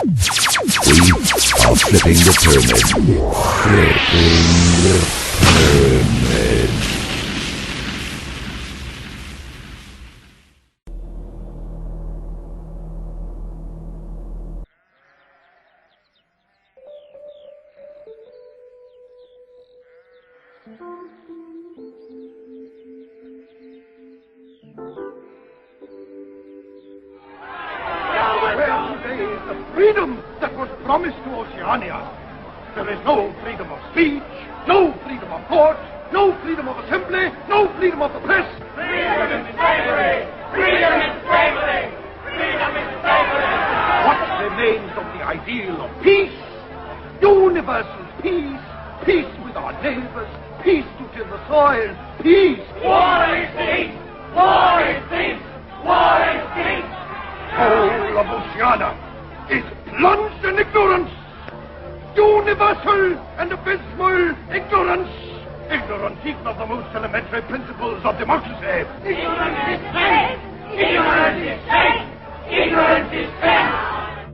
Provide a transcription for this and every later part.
We are flipping the pyramid. Flipping the pyramid. Freedom that was promised to Oceania. There is no freedom of speech, no freedom of thought, no freedom of assembly, no freedom of the press. Freedom is slavery! Freedom is slavery! Freedom is slavery! What remains of the ideal of peace? Universal peace, peace with our neighbors, peace to till the soil, peace. War is peace! War is peace! War is peace! Whole of Oceania is plunged in ignorance. Universal and abysmal ignorance. Ignorance even of the most elementary principles of democracy. Ignorance is faith! Ignorance is faith! Ignorance is faith!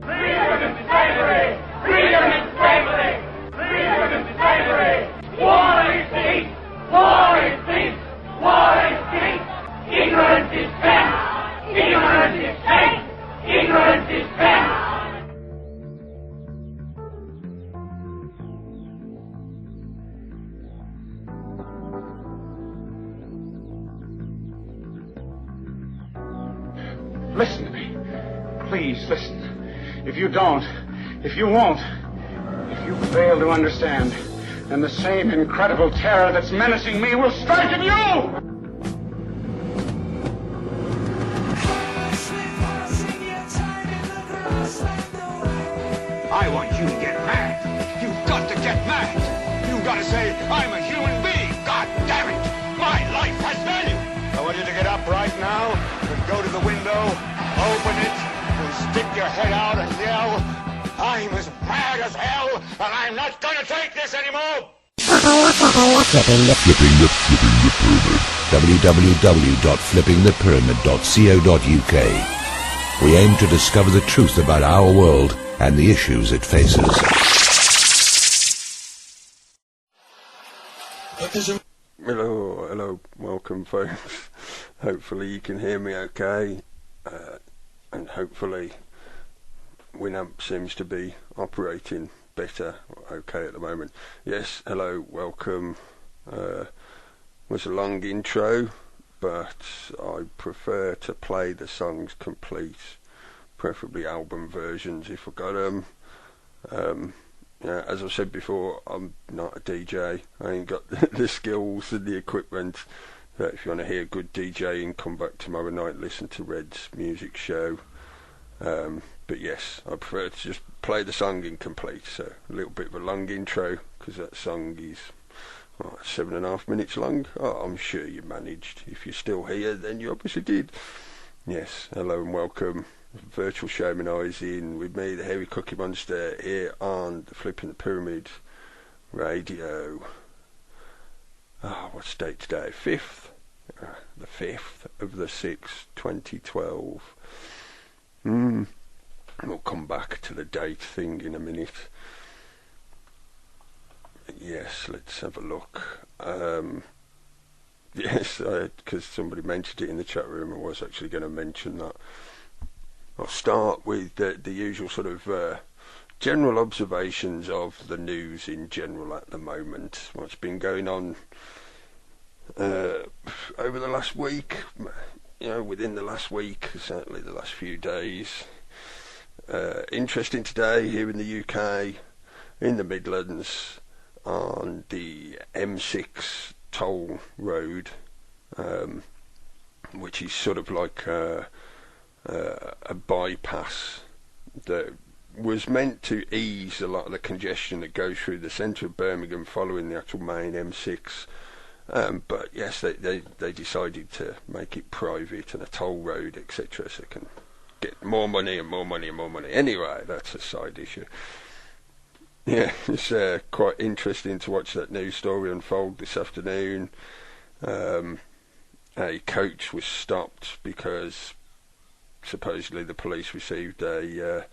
Freedom is slavery! Freedom is slavery! Freedom is slavery! War is peace! War is peace! War is peace! Ignorance is faith! Ignorance is faith! Ignorance is faith! Listen to me. Please listen. If you don't, if you won't, if you fail to understand, then the same incredible terror that's menacing me will strike at you! I want you to get mad. You've got to get mad. You've got to say, I'm a human being. God damn it. My life has value. I want you to get up right now and go to the window, open it, and stick your head out and yell, I'm as mad as hell, and I'm not going to take this anymore. Flipping the pyramid. www.flippingthepyramid.co.uk. We aim to discover the truth about our world and the issues it faces. Hello, welcome folks. Hopefully you can hear me okay, and hopefully Winamp seems to be operating better, okay at the moment. Yes, hello, welcome. Was a long intro, but I prefer to play the songs complete, preferably album versions if I got them. Yeah, as I've said before, I'm not a DJ. I ain't got the skills and the equipment. But if you want to hear good DJing, come back tomorrow night, listen to Red's music show. But yes, I prefer to just play the song incomplete. So a little bit of a long intro, because that song is 7.5 minutes long. Oh, I'm sure you managed. If you're still here, then you obviously did. Yes, hello and welcome. Virtual Shamanizing with me, the HairyCookieMunster, here on the Flipping the Pyramid radio. What's the date today? 5th? The 5th of the 6th, 2012. We'll come back to the date thing in a minute. Yes, let's have a look. Yes, because somebody mentioned it in the chat room, I was actually going to mention that. I'll start with the usual sort of general observations of the news in general at the moment. What's been going on over the last week, within the last week, certainly the last few days. Interesting today here in the UK, in the Midlands, on the M6 toll road, which is sort of like a bypass that was meant to ease a lot of the congestion that goes through the centre of Birmingham following the actual main M6. But yes, they decided to make it private and a toll road, etc., so they can get more money and more money and more money. Anyway, that's a side issue. Yeah, it's quite interesting to watch that news story unfold this afternoon. A coach was stopped because supposedly the police received a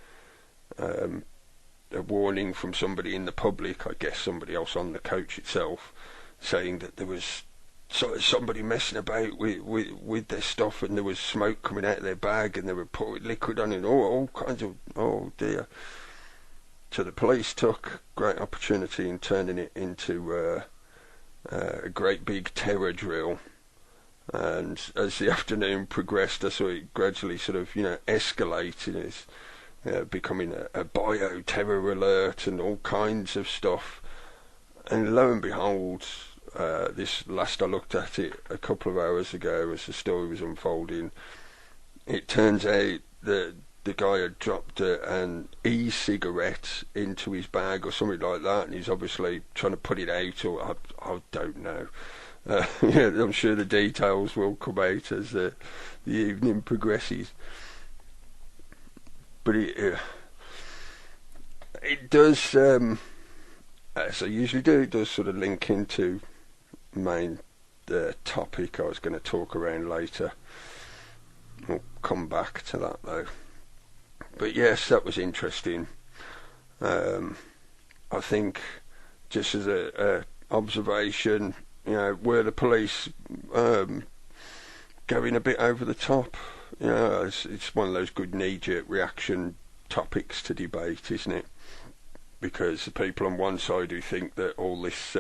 a warning from somebody in the public, I guess somebody else on the coach itself, saying that there was somebody messing about with their stuff, and there was smoke coming out of their bag, and they were pouring liquid on it, all kinds of, oh dear. So the police took great opportunity in turning it into a great big terror drill. And as the afternoon progressed, I saw it gradually sort of, escalating. It's becoming a bio-terror alert and all kinds of stuff. And lo and behold, this last I looked at it a couple of hours ago as the story was unfolding, it turns out that the guy had dropped an e-cigarette into his bag or something like that, and he's obviously trying to put it out, or I don't know. I'm sure the details will come out as the evening progresses. But it does, as I usually do, it does sort of link into main topic I was going to talk around later. We'll come back to that though. But yes, that was interesting. I think, just as a observation, were the police going a bit over the top? It's one of those good knee-jerk reaction topics to debate, isn't it? Because the people on one side who think that all this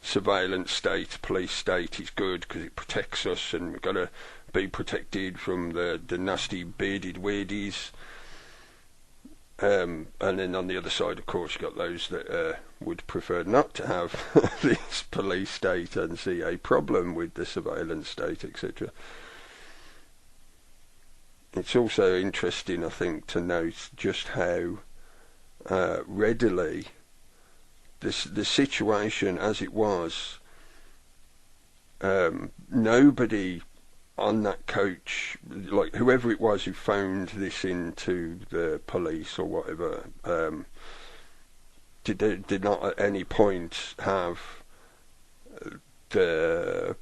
surveillance state, police state, is good because it protects us, and we've got to be protected from the nasty bearded weirdies. And then on the other side, of course, you've got those that would prefer not to have this police state and see a problem with the surveillance state, etc. It's also interesting, I think, to note just how readily the situation as it was, nobody on that coach, like whoever it was who phoned this into the police or whatever, did not at any point have the,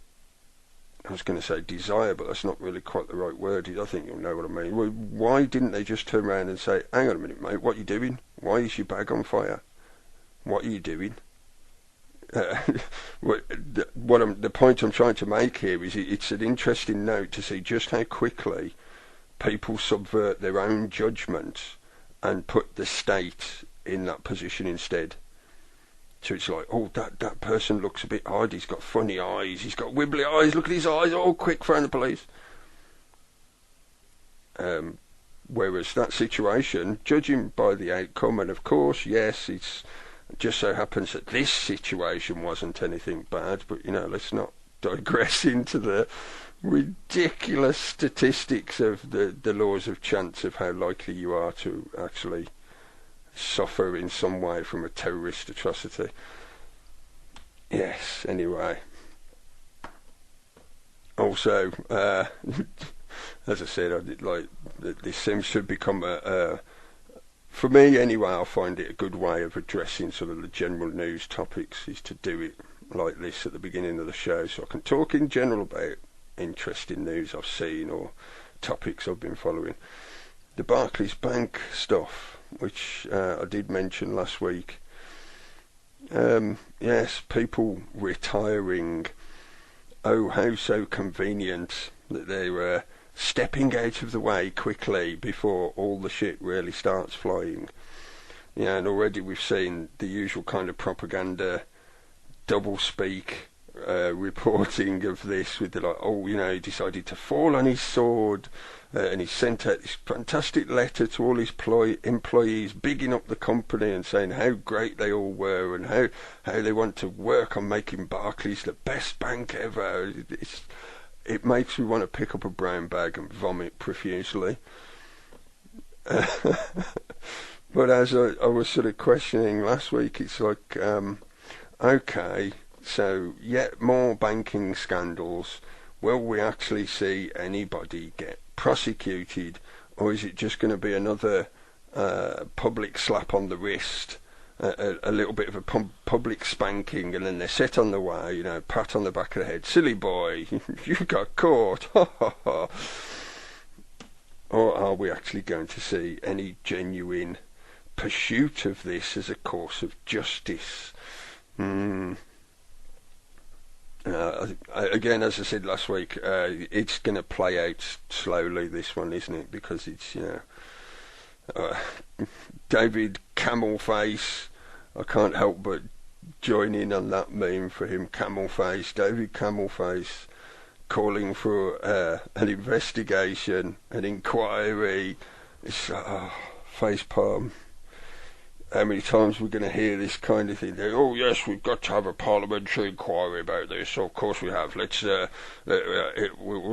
I was going to say desire, but that's not really quite the right word. I think you'll know what I mean. Why didn't they just turn around and say, hang on a minute, mate, what are you doing? Why is your bag on fire? What are you doing? The point I'm trying to make here is it's an interesting note to see just how quickly people subvert their own judgment and put the state in that position instead. So it's like, oh, that person looks a bit odd, he's got funny eyes, he's got wibbly eyes, look at his eyes, oh, quick, phone the police. Whereas that situation, judging by the outcome, and of course, yes, it's just so happens that this situation wasn't anything bad, but let's not digress into the ridiculous statistics of the laws of chance of how likely you are to actually suffer in some way from a terrorist atrocity. Yes, anyway. Also, as I said, this seems to have become for me anyway, I find it a good way of addressing sort of the general news topics, is to do it like this at the beginning of the show, so I can talk in general about interesting news I've seen or topics I've been following. The Barclays Bank stuff, which I did mention last week. Yes, people retiring. Oh, how so convenient that they're stepping out of the way quickly before all the shit really starts flying. And already we've seen the usual kind of propaganda, double-speak reporting of this with the he decided to fall on his sword, and he sent out this fantastic letter to all his employees bigging up the company and saying how great they all were and how they want to work on making Barclays the best bank ever. It makes me want to pick up a brown bag and vomit profusely. But as I was sort of questioning last week, it's like, okay, so yet more banking scandals. Will we actually see anybody get prosecuted, or is it just going to be another public slap on the wrist, a little bit of a public spanking, and then they're set on the way, pat on the back of the head, silly boy, you got caught, or are we actually going to see any genuine pursuit of this as a course of justice. Again, as I said last week, it's going to play out slowly, this one, isn't it? Because it's, David Camelface. I can't help but join in on that meme for him, Camelface. David Camelface calling for an investigation, an inquiry. It's facepalm. How many times we're going to hear this kind of thing? Oh yes, we've got to have a parliamentary inquiry about this. So of course we have. We'll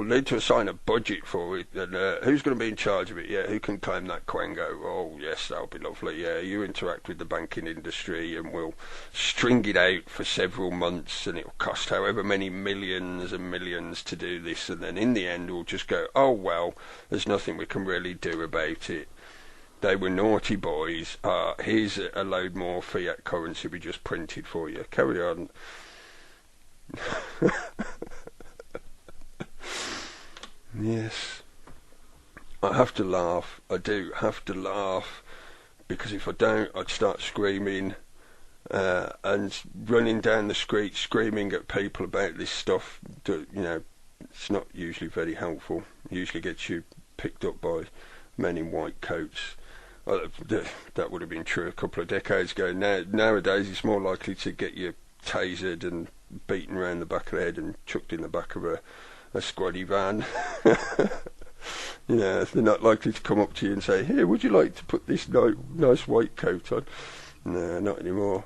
need to assign a budget for it. And who's going to be in charge of it? Yeah, who can claim that quango? Oh yes, that'll be lovely. Yeah, you interact with the banking industry, and we'll string it out for several months, and it'll cost however many millions and millions to do this. And then in the end, we'll just go, oh well, there's nothing we can really do about it. They were naughty boys. Here's a load more fiat currency we just printed for you. Carry on. Yes. I have to laugh. I do have to laugh. Because if I don't, I'd start screaming and running down the street screaming at people about this stuff. It's not usually very helpful. It usually gets you picked up by men in white coats. That would have been true a couple of decades ago. Nowadays, it's more likely to get you tasered and beaten around the back of the head and chucked in the back of a squaddy van. They're not likely to come up to you and say, "Here, would you like to put this nice white coat on?" No, not anymore.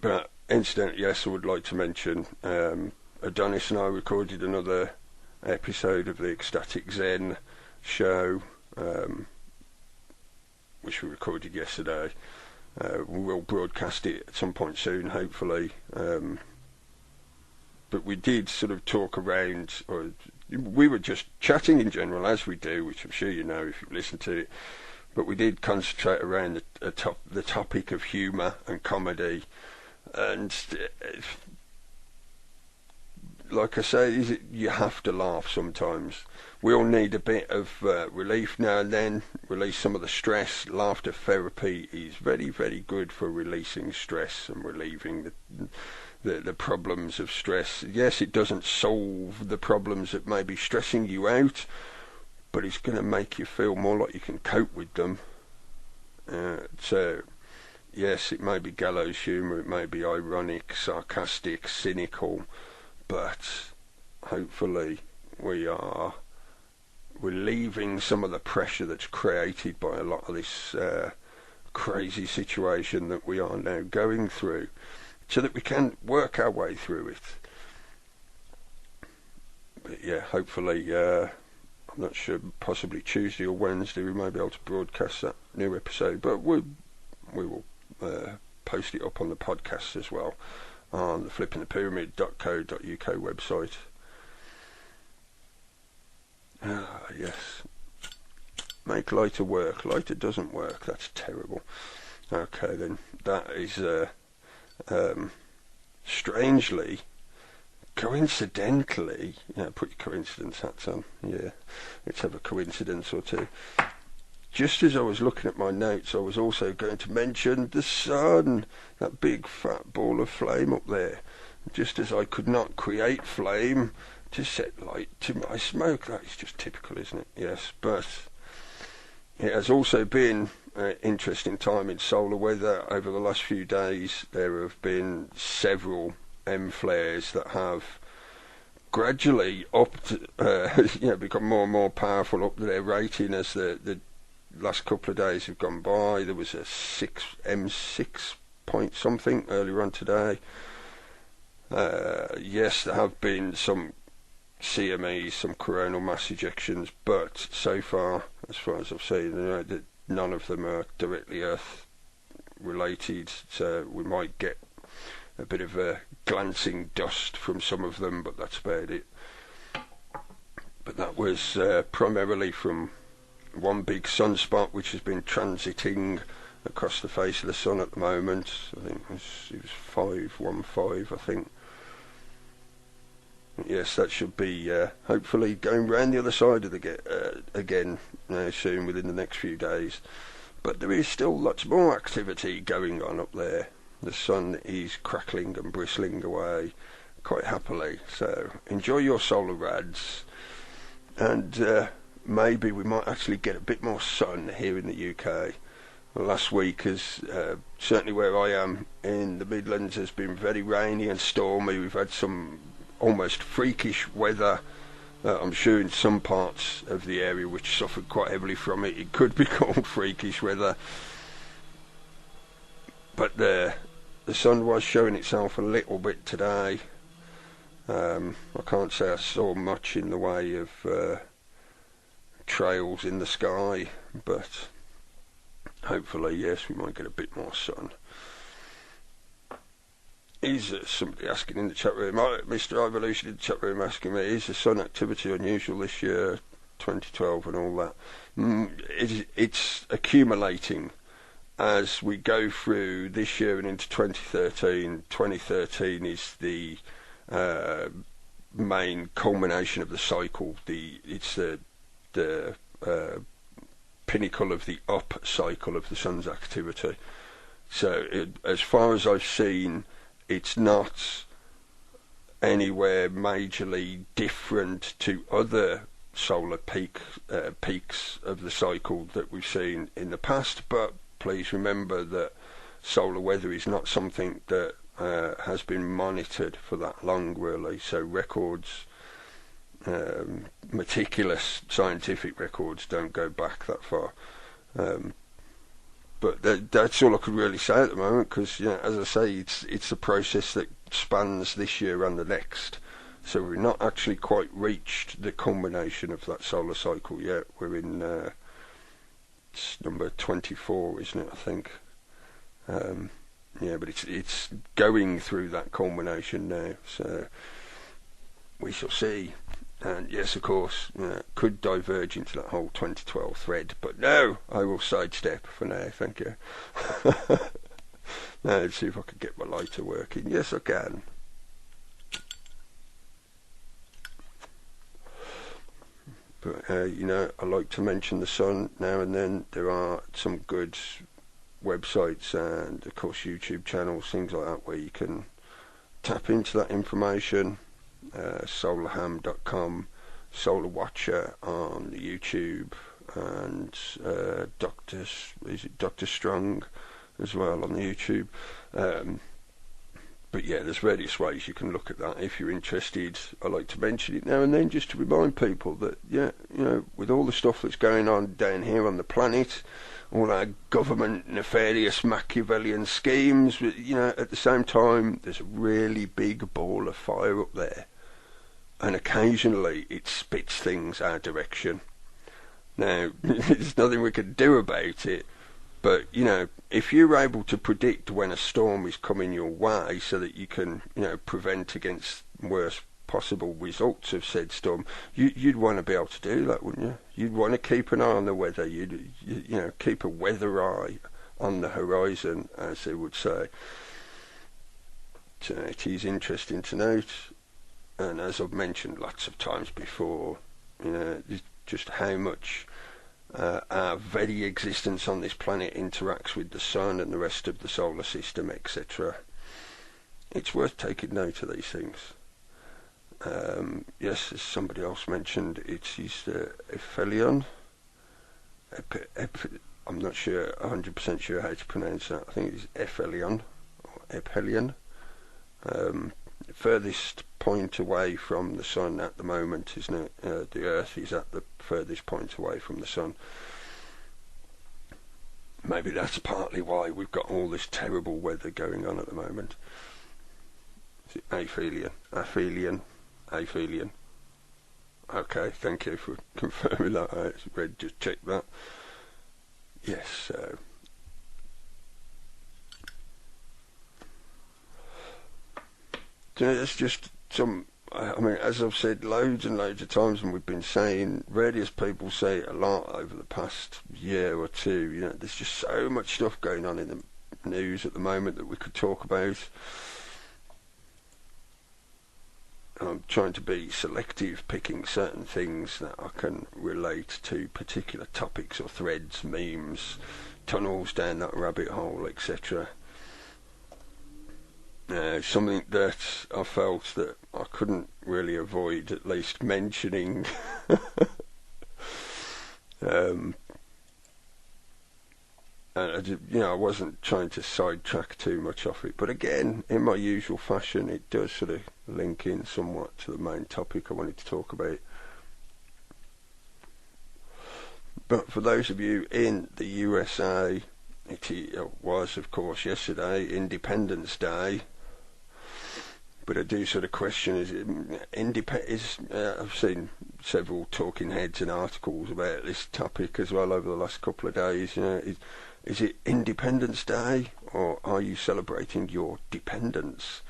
But incidentally, yes, I would like to mention Adonis and I recorded another episode of the Ecstatic Zen show, which we recorded yesterday. We will broadcast it at some point soon, hopefully. But we did sort of talk around, or we were just chatting in general, as we do, which I'm sure you know if you've listened to it. But we did concentrate around the topic of humour and comedy. And like I say, you have to laugh sometimes. We all need a bit of relief now and then, release some of the stress. Laughter therapy is very, very good for releasing stress and relieving the problems of stress. Yes, it doesn't solve the problems that may be stressing you out, but it's going to make you feel more like you can cope with them. So, yes, it may be gallows humour, it may be ironic, sarcastic, cynical, but hopefully we are relieving some of the pressure that's created by a lot of this crazy situation that we are now going through, so that we can work our way through it. But yeah, hopefully, I'm not sure, possibly Tuesday or Wednesday we may be able to broadcast that new episode, but we will post it up on the podcast as well on the FlippingThePyramid.co.uk website. Yes. Make lighter work. Lighter doesn't work. That's terrible. Okay, then. That is, strangely, coincidentally, put your coincidence hats on. Yeah, let's have a coincidence or two. Just as I was looking at my notes, I was also going to mention the sun, that big fat ball of flame up there. Just as I could not create flame to set light to my smoke. That is just typical, isn't it? Yes, but it has also been an interesting time in solar weather. Over the last few days, there have been several M flares that have gradually become more and more powerful up to their rating as the last couple of days have gone by. There was a M6 point something earlier on today. Yes, there have been some CMEs, some coronal mass ejections, but so far as I've seen, none of them are directly Earth related, so we might get a bit of a glancing dust from some of them, but that's about it. But that was primarily from one big sunspot which has been transiting across the face of the sun at the moment. I think it was 515, I think. Yes, that should be hopefully going round the other side of the again soon, within the next few days. But there is still lots more activity going on up there. The sun is crackling and bristling away quite happily. So enjoy your solar rads, and maybe we might actually get a bit more sun here in the UK. Last week has certainly where I am in the Midlands has been very rainy and stormy. We've had some almost freakish weather. I'm sure in some parts of the area which suffered quite heavily from it, it could be called freakish weather. But the sun was showing itself a little bit today. I can't say I saw much in the way of trails in the sky, but hopefully, yes, we might get a bit more sun. Is somebody asking in the chat room, Mr. Evolution in the chat room asking me, is the sun activity unusual this year, 2012 and all that? It's accumulating as we go through this year and into 2013. 2013 is the main culmination of the cycle. It's the pinnacle of the up cycle of the sun's activity. So as far as I've seen, it's not anywhere majorly different to other solar peaks of the cycle that we've seen in the past, but please remember that solar weather is not something that has been monitored for that long, really. So records, meticulous scientific records, don't go back that far. But that's all I could really say at the moment, because, as I say, it's a process that spans this year and the next. So we've not actually quite reached the culmination of that solar cycle yet. We're in it's number 24, isn't it? I think. But it's going through that culmination now. So we shall see. And yes, of course, could diverge into that whole 2012 thread, but no, I will sidestep for now, thank you. Now, let's see if I can get my lighter working. Yes, I can. But, I like to mention the sun now and then. There are some good websites and, of course, YouTube channels, things like that, where you can tap into that information. Solarham.com, Solar Watcher on YouTube, and Dr. Strong as well on the YouTube. But yeah, there's various ways you can look at that if you're interested. I like to mention it now and then just to remind people that, with all the stuff that's going on down here on the planet, all our government nefarious Machiavellian schemes, at the same time, there's a really big ball of fire up there. And occasionally it spits things our direction. Now, there's nothing we can do about it, but, if you're able to predict when a storm is coming your way so that you can, prevent against worst possible results of said storm, you'd want to be able to do that, wouldn't you? You'd want to keep an eye on the weather. You'd keep a weather eye on the horizon, as they would say. So it is interesting to note. And as I've mentioned lots of times before, just how much our very existence on this planet interacts with the sun and the rest of the solar system, etc. It's worth taking note of these things. Yes, as somebody else mentioned, it's ephelion. I'm not sure, 100% sure how to pronounce that. I think it's ephelion or ephelion. Furthest point away from the sun at the moment, isn't it? The Earth is at the furthest point away from the sun. Maybe that's partly why we've got all this terrible weather going on at the moment. Is it aphelion? Aphelion. Okay, thank you for confirming that. I read, just check that. Yes, so. It's just some, as I've said loads and loads of times, and we've been saying, various people say it a lot over the past year or two, there's just so much stuff going on in the news at the moment that we could talk about. I'm trying to be selective, picking certain things that I can relate to particular topics or threads, memes, tunnels down that rabbit hole, etc. Something that I felt that I couldn't really avoid at least mentioning. I wasn't trying to sidetrack too much off it, but again, in my usual fashion, it does sort of link in somewhat to the main topic I wanted to talk about. But for those of you in the USA, it was, of course, yesterday, Independence Day. But I do sort of question, I've seen several talking heads and articles about this topic as well over the last couple of days. Is it Independence Day, or are you celebrating your dependence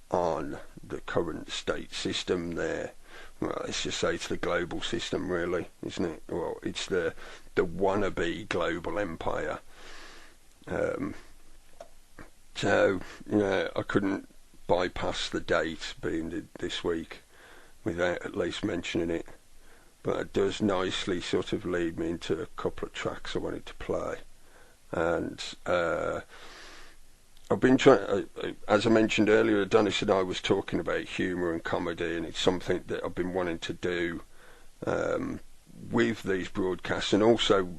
on the current state system there? Well, let's just say it's the global system, really, isn't it? Well, it's the wannabe global empire. So, I couldn't bypass the date being this week without at least mentioning it. But it does nicely sort of lead me into a couple of tracks I wanted to play. And I've been trying, as I mentioned earlier, Adonis and I was talking about humour and comedy, and it's something that I've been wanting to do with these broadcasts, and also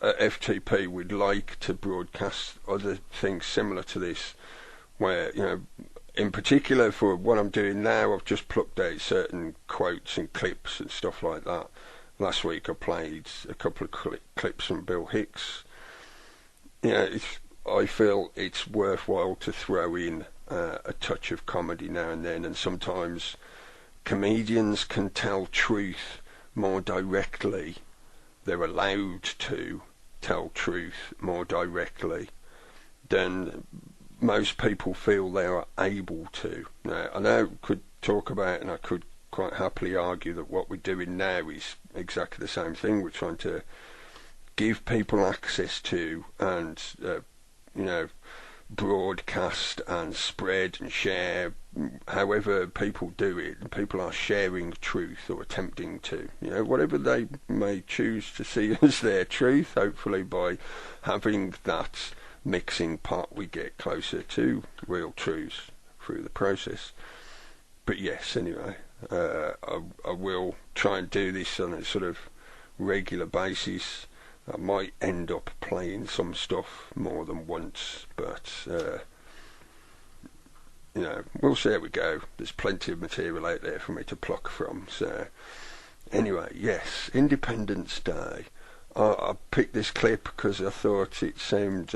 at FTP we'd like to broadcast other things similar to this, where, in particular for what I'm doing now, I've just plucked out certain quotes and clips and stuff like that. Last week I played a couple of clips from Bill Hicks. I feel it's worthwhile to throw in a touch of comedy now and then, and sometimes comedians can tell truth more directly. They're allowed to tell truth more directly than most people feel they are able to. Now, I know I could talk about, and I could quite happily argue, that what we're doing now is exactly the same thing. We're trying to give people access to and broadcast and spread and share, however people do it. People are sharing truth, or attempting to, whatever they may choose to see as their truth. Hopefully by having that mixing pot we get closer to real truths through the process. But yes, anyway, I will try and do this on a sort of regular basis. I might end up playing some stuff more than once, but we'll see how we go. There's plenty of material out there for me to pluck from. So anyway, yes, Independence Day. I picked this clip because I thought it seemed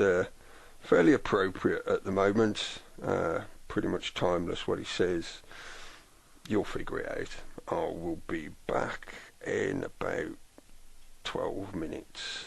fairly appropriate at the moment. Pretty much timeless what he says. You'll figure it out. I will be back in about 12 minutes.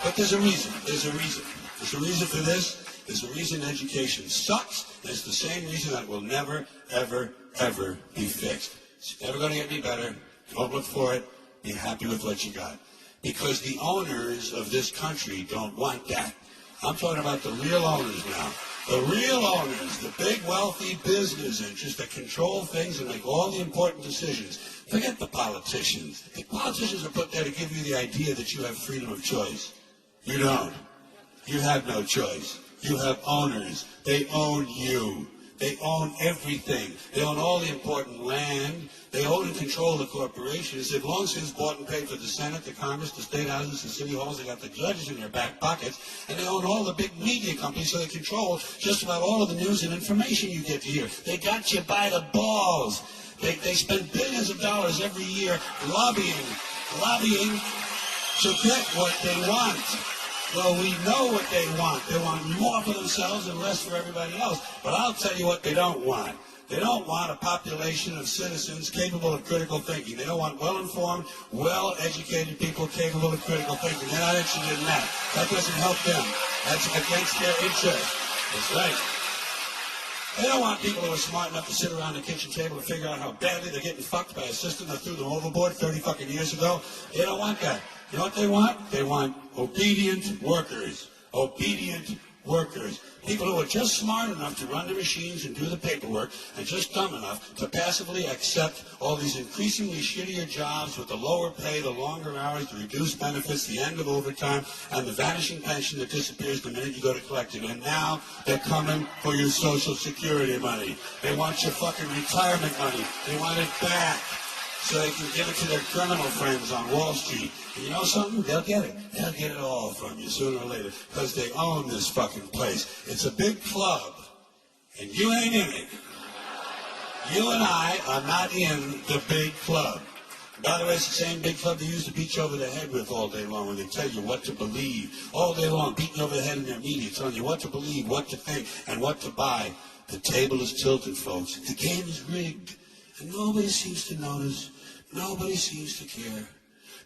But there's a reason. There's a reason. There's a reason for this. There's a reason education sucks. There's the same reason that will never, ever, ever be fixed. It's never going to get any better. Don't look for it. Be happy with what you got. Because the owners of this country don't want that. I'm talking about the real owners now. The real owners, the big wealthy business interests that control things and make all the important decisions. Forget the politicians. The politicians are put there to give you the idea that you have freedom of choice. You don't. You have no choice. You have owners. They own you. They own everything. They own all the important land. They own and control the corporations. They've long since bought and paid for the Senate, the Congress, the state houses, the city halls. They got the judges in their back pockets. And they own all the big media companies, so they control just about all of the news and information you get to hear. They got you by the balls. They spend billions of dollars every year lobbying to get what they want. Well, we know what they want. They want more for themselves and less for everybody else. But I'll tell you what they don't want. They don't want a population of citizens capable of critical thinking. They don't want well-informed, well-educated people capable of critical thinking. They're not interested in that. That doesn't help them. That's against their interest. That's right. They don't want people who are smart enough to sit around the kitchen table and figure out how badly they're getting fucked by a system that threw them overboard 30 fucking years ago. They don't want that. You know what they want? They want obedient workers. Obedient workers, people who are just smart enough to run the machines and do the paperwork, and just dumb enough to passively accept all these increasingly shittier jobs with the lower pay, the longer hours, the reduced benefits, the end of overtime, and the vanishing pension that disappears the minute you go to collect it. And now they're coming for your Social Security money. They want your fucking retirement money. They want it back so they can give it to their criminal friends on Wall Street. And you know something? They'll get it. They'll get it all from you sooner or later because they own this fucking place. It's a big club, and you ain't in it. You and I are not in the big club. By the way, it's the same big club they used to beat you over the head with all day long when they tell you what to believe. All day long, beating you over the head in their media, telling you what to believe, what to think, and what to buy. The table is tilted, folks. The game is rigged. And nobody seems to notice. Nobody seems to care.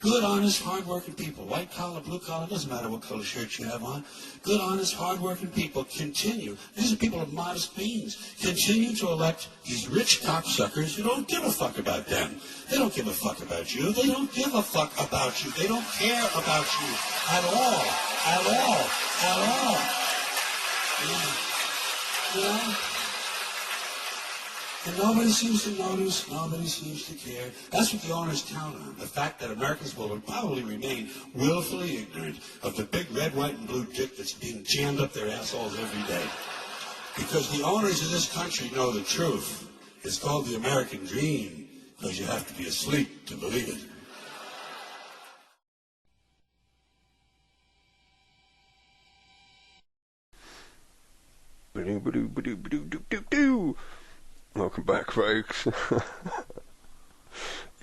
Good, honest, hard-working people, white collar, blue collar, doesn't matter what color shirt you have on. Good, honest, hard-working people continue. These are people of modest means. Continue to elect these rich cocksuckers who don't give a fuck about them. They don't give a fuck about you. They don't give a fuck about you. They don't care about you at all. At all. At all. Yeah. You know? And nobody seems to notice, nobody seems to care. That's what the owners count on, the fact that Americans will probably remain willfully ignorant of the big red, white, and blue dick that's being jammed up their assholes every day. Because the owners of this country know the truth. It's called the American dream, because you have to be asleep to believe it. Welcome back, folks.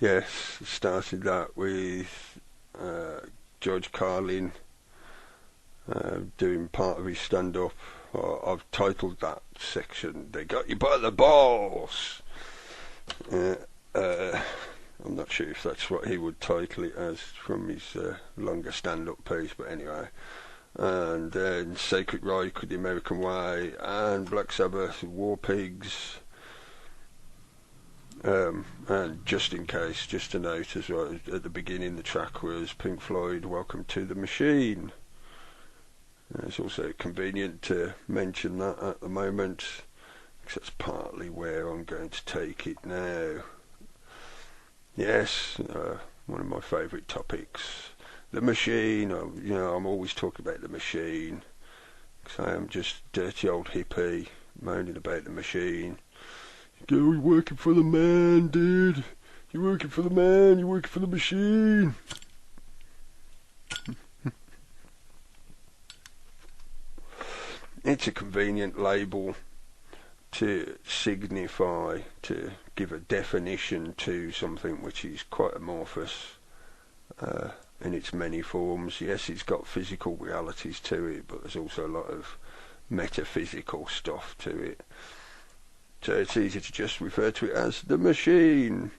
Yes, started that with George Carlin doing part of his stand-up. I've titled that section, "They Got You by the Balls." I'm not sure if that's what he would title it as from his longer stand-up piece, but anyway. And then Sacred Reich with the American Way, and Black Sabbath, War Pigs. And just in case, just a note as well, at the beginning the track was Pink Floyd, Welcome to the Machine. It's also convenient to mention that at the moment, because that's partly where I'm going to take it now. Yes, one of my favourite topics, the machine. I'm always talking about the machine, because I am just dirty old hippie moaning about the machine. You're working for the man, dude. You're working for the man. You're working for the machine. It's a convenient label to signify, to give a definition to something which is quite amorphous in its many forms. Yes, it's got physical realities to it, but there's also a lot of metaphysical stuff to it. So it's easy to just refer to it as the machine.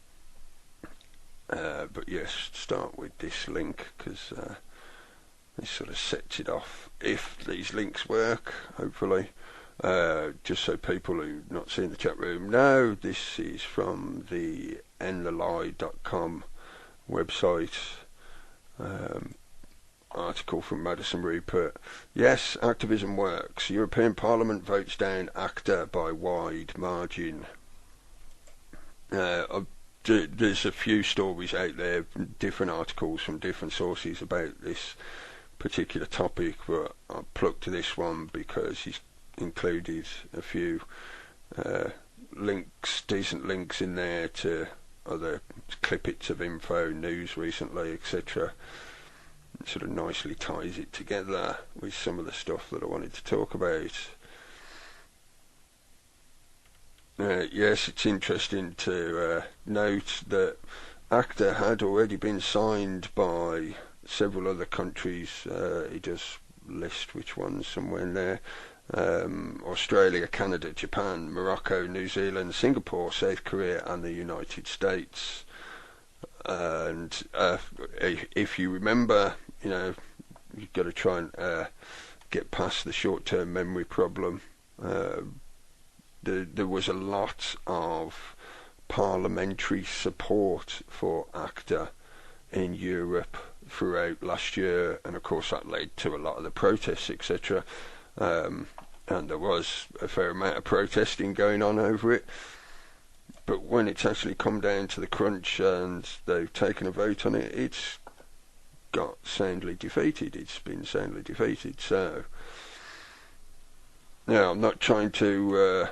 But yes, start with this link, because this sort of sets it off, if these links work, hopefully. Just so people who not seen the chat room know, this is from the endthelie.com website. Article from Madison Rupert. Yes, activism works. European Parliament votes down ACTA by wide margin. There's a few stories out there, different articles from different sources about this particular topic, but I plucked this one because he's included a few links, decent links in there to other clippets of info, news recently, etc. It sort of nicely ties it together with some of the stuff that I wanted to talk about. Yes, it's interesting to note that ACTA had already been signed by several other countries. He does list which ones somewhere in there. Australia, Canada, Japan, Morocco, New Zealand, Singapore, South Korea and the United States. And if you remember, you've got to try and get past the short-term memory problem. There was a lot of parliamentary support for ACTA in Europe throughout last year, and of course that led to a lot of the protests, etc. and there was a fair amount of protesting going on over it. But when it's actually come down to the crunch and they've taken a vote on it, it's got soundly defeated. It's been soundly defeated. So, now I'm not trying to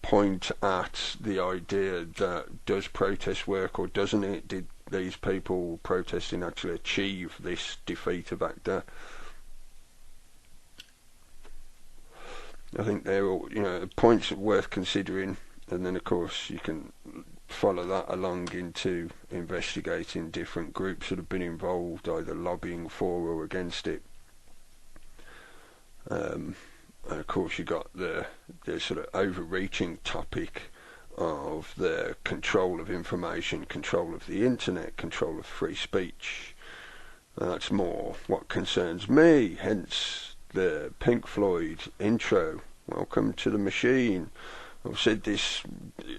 point at the idea that does protest work or doesn't it? Did these people protesting actually achieve this defeat of ACTA? I think they're all, points worth considering. And then, of course, you can follow that along into investigating different groups that have been involved, either lobbying for or against it. And of course, you got the sort of overreaching topic of the control of information, control of the internet, control of free speech. That's more what concerns me. Hence the Pink Floyd intro. Welcome to the machine. I've said this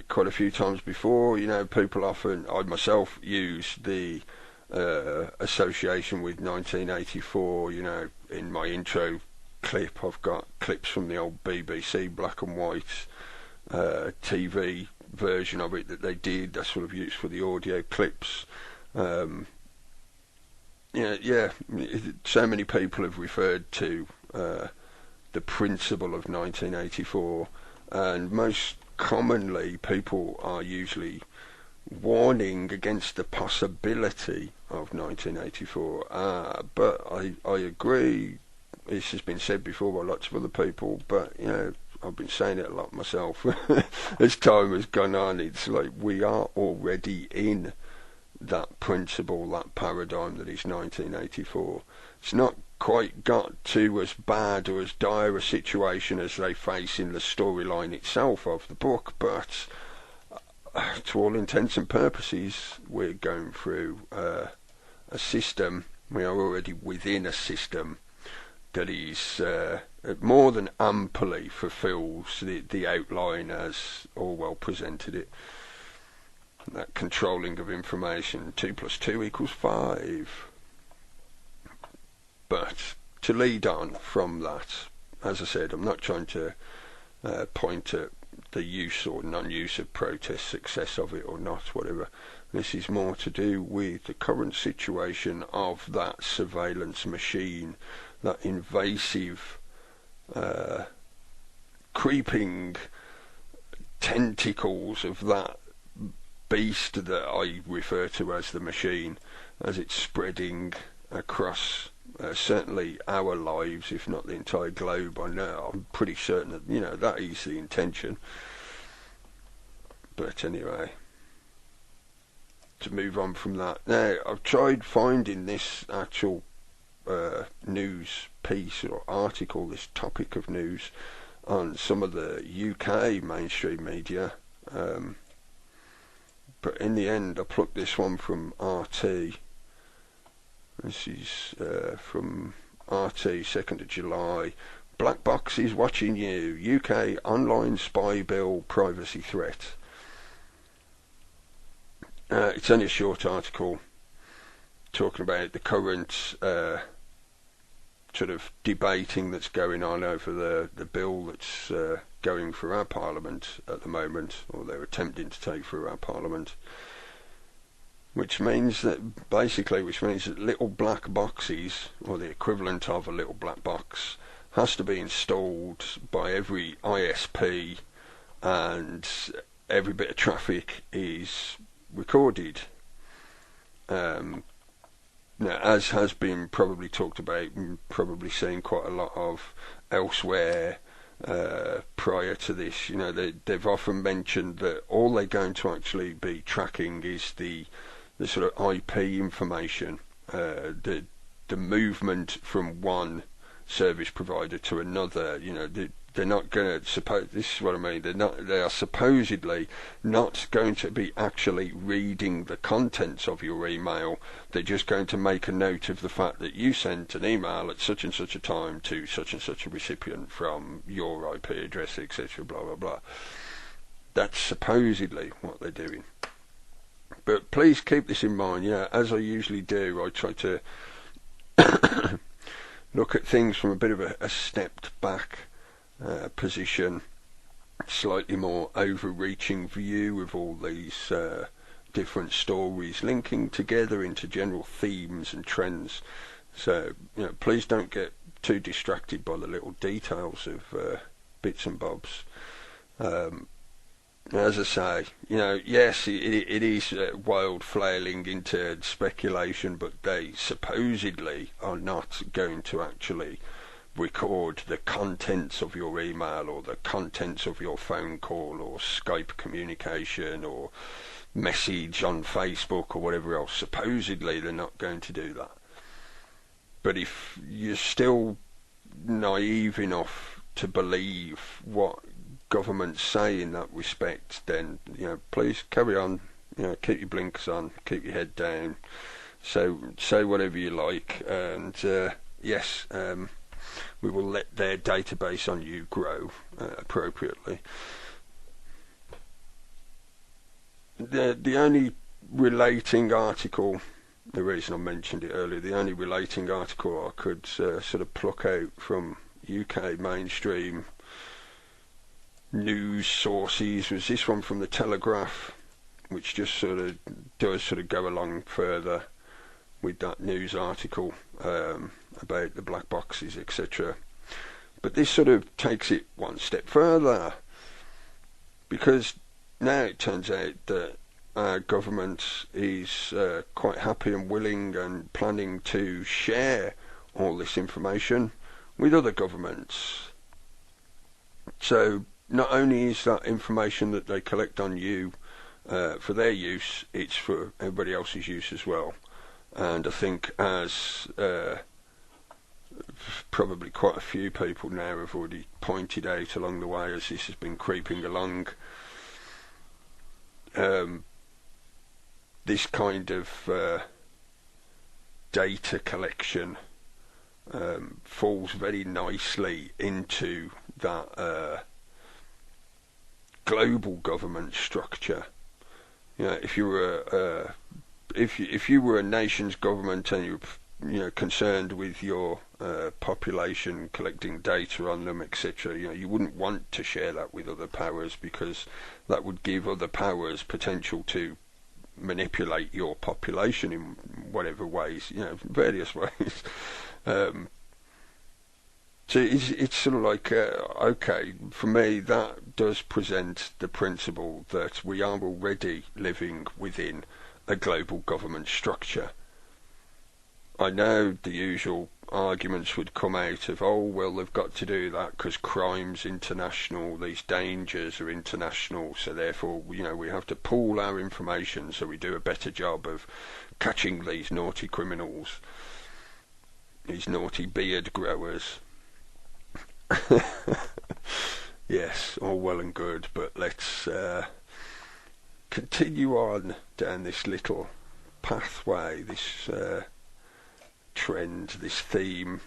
quite a few times before. People often, I myself, use the association with 1984. In my intro clip, I've got clips from the old BBC black and white TV version of it that they did. That's what I've used for the audio clips. So many people have referred to the principle of 1984. And most commonly, people are usually warning against the possibility of 1984. But I agree, this has been said before by lots of other people, but, I've been saying it a lot myself. As time has gone on, it's like we are already in that principle, that paradigm that is 1984. It's not quite got to as bad or as dire a situation as they face in the storyline itself of the book, but to all intents and purposes we're going through a system. We are already within a system that is more than amply fulfills the outline as Orwell presented it. That controlling of information, 2 + 2 = 5. But to lead on from that, as I said, I'm not trying to point at the use or non-use of protest, success of it or not, whatever. This is more to do with the current situation of that surveillance machine, that invasive, creeping tentacles of that beast that I refer to as the machine, as it's spreading across certainly our lives, if not the entire globe. I know, I'm pretty certain that that is the intention. But anyway, to move on from that, now I've tried finding this actual news piece or article, this topic of news, on some of the UK mainstream media, but in the end I plucked this one from RT. This is from RT, 2nd of July. Black Box is watching you. UK online spy bill privacy threat. It's only a short article talking about the current sort of debating that's going on over the bill that's going through our Parliament at the moment, or they're attempting to take through our Parliament. Which means that little black boxes, or the equivalent of a little black box, has to be installed by every ISP, and every bit of traffic is recorded. Now, as has been probably talked about and probably seen quite a lot of elsewhere prior to this, they've often mentioned that all they're going to actually be tracking is the sort of IP information, the movement from one service provider to another. They're not going to suppose. This is what I mean. They are supposedly not going to be actually reading the contents of your email. They're just going to make a note of the fact that you sent an email at such and such a time to such and such a recipient from your IP address, etc. Blah blah blah. That's supposedly what they're doing. But please keep this in mind. As I usually do, I try to look at things from a bit of a stepped back position, slightly more overreaching view with all these different stories linking together into general themes and trends. So, please don't get too distracted by the little details of bits and bobs. As I say, yes, it is wild flailing into speculation, but they supposedly are not going to actually record the contents of your email or the contents of your phone call or Skype communication or message on Facebook or whatever else. Supposedly they're not going to do that. But if you're still naive enough to believe what governments say in that respect, then please carry on. Keep your blinkers on, keep your head down, say whatever you like, and yes, we will let their database on you grow appropriately. The only relating article, the reason I mentioned it earlier, the only relating article I could sort of pluck out from UK mainstream news sources was this one from the Telegraph, which just does go along further with that news article about the black boxes, etc. But this sort of takes it one step further, because now it turns out that our government is quite happy and willing and planning to share all this information with other governments. So not only is that information that they collect on you for their use, it's for everybody else's use as well. And I think, as probably quite a few people now have already pointed out along the way as this has been creeping along, this kind of data collection falls very nicely into that global government structure. If you were if you were a nation's government and you were concerned with your population, collecting data on them, etc., you wouldn't want to share that with other powers, because that would give other powers potential to manipulate your population in whatever ways, various ways. So it's sort of like, okay, for me that does present the principle that we are already living within a global government structure. I know the usual arguments would come out of, oh, well, they've got to do that because crime's international, these dangers are international, so therefore, we have to pool our information so we do a better job of catching these naughty criminals, these naughty beard growers. Yes, all well and good, but let's continue on down this little pathway, this trend, this theme.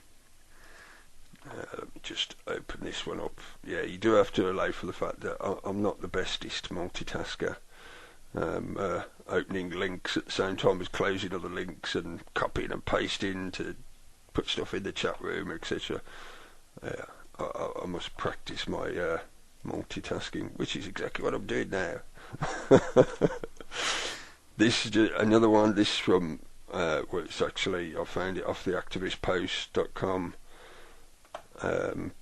Let me just open this one up. Yeah, you do have to allow for the fact that I'm not the bestest multitasker. Opening links at the same time as closing other links and copying and pasting to put stuff in the chat room, etc. I must practice my multitasking, which is exactly what I'm doing now. This is another one. This is from well, it's actually, I found it off the activistpost.com, and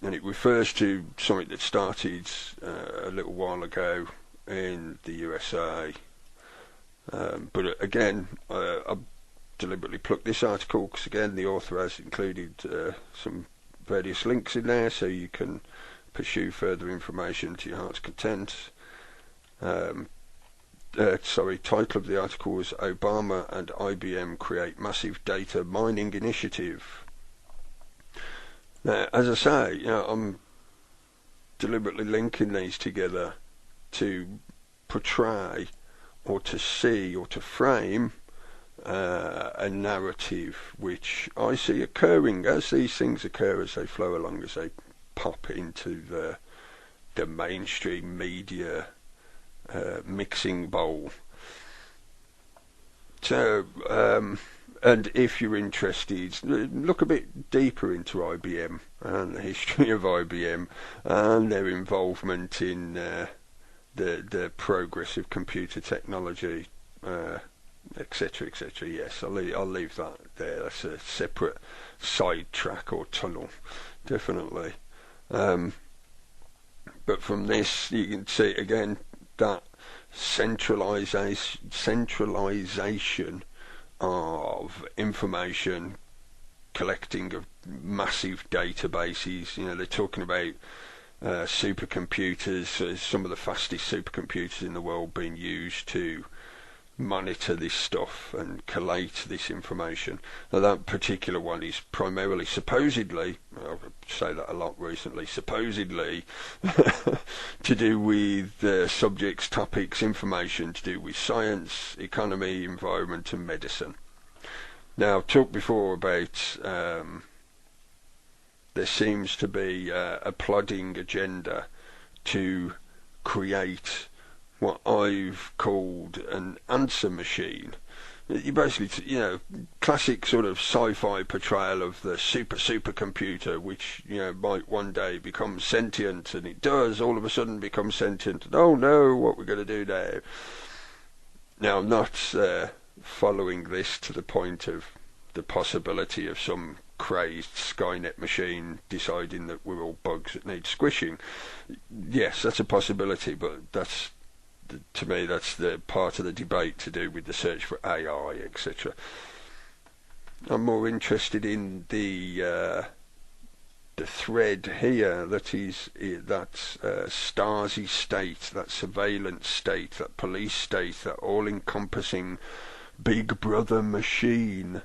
it refers to something that started a little while ago in the USA, but again, I deliberately plucked this article because again the author has included some various links in there so you can pursue further information to your heart's content. Title of the article was Obama and IBM Create Massive Data Mining Initiative. Now, as I say, I'm deliberately linking these together to portray or to see or to frame a narrative which I see occurring as these things occur, as they flow along, as they pop into the mainstream media mixing bowl. So And if you're interested, look a bit deeper into IBM and the history of IBM and their involvement in the progress of computer technology, etc., etc. Yes, I'll leave that there. That's a separate side track or tunnel, definitely. But from this, you can see again that centralization of information, collecting of massive databases. They're talking about supercomputers, some of the fastest supercomputers in the world being used to monitor this stuff and collate this information. Now that particular one is primarily, supposedly, I'll say that a lot recently, supposedly to do with subjects, topics, information to do with science, economy, environment and medicine. Now I've talked before about there seems to be a plodding agenda to create what I've called an answer machine. You basically, classic sort of sci-fi portrayal of the supercomputer, which, might one day become sentient, and it does all of a sudden become sentient, and oh no, what we're going to do now. Now, I'm not following this to the point of the possibility of some crazed Skynet machine deciding that we're all bugs that need squishing. Yes, that's a possibility, but to me, that's the part of the debate to do with the search for AI, etc. I'm more interested in the thread here that is that Stasi state, that surveillance state, that police state, that all-encompassing Big Brother machine,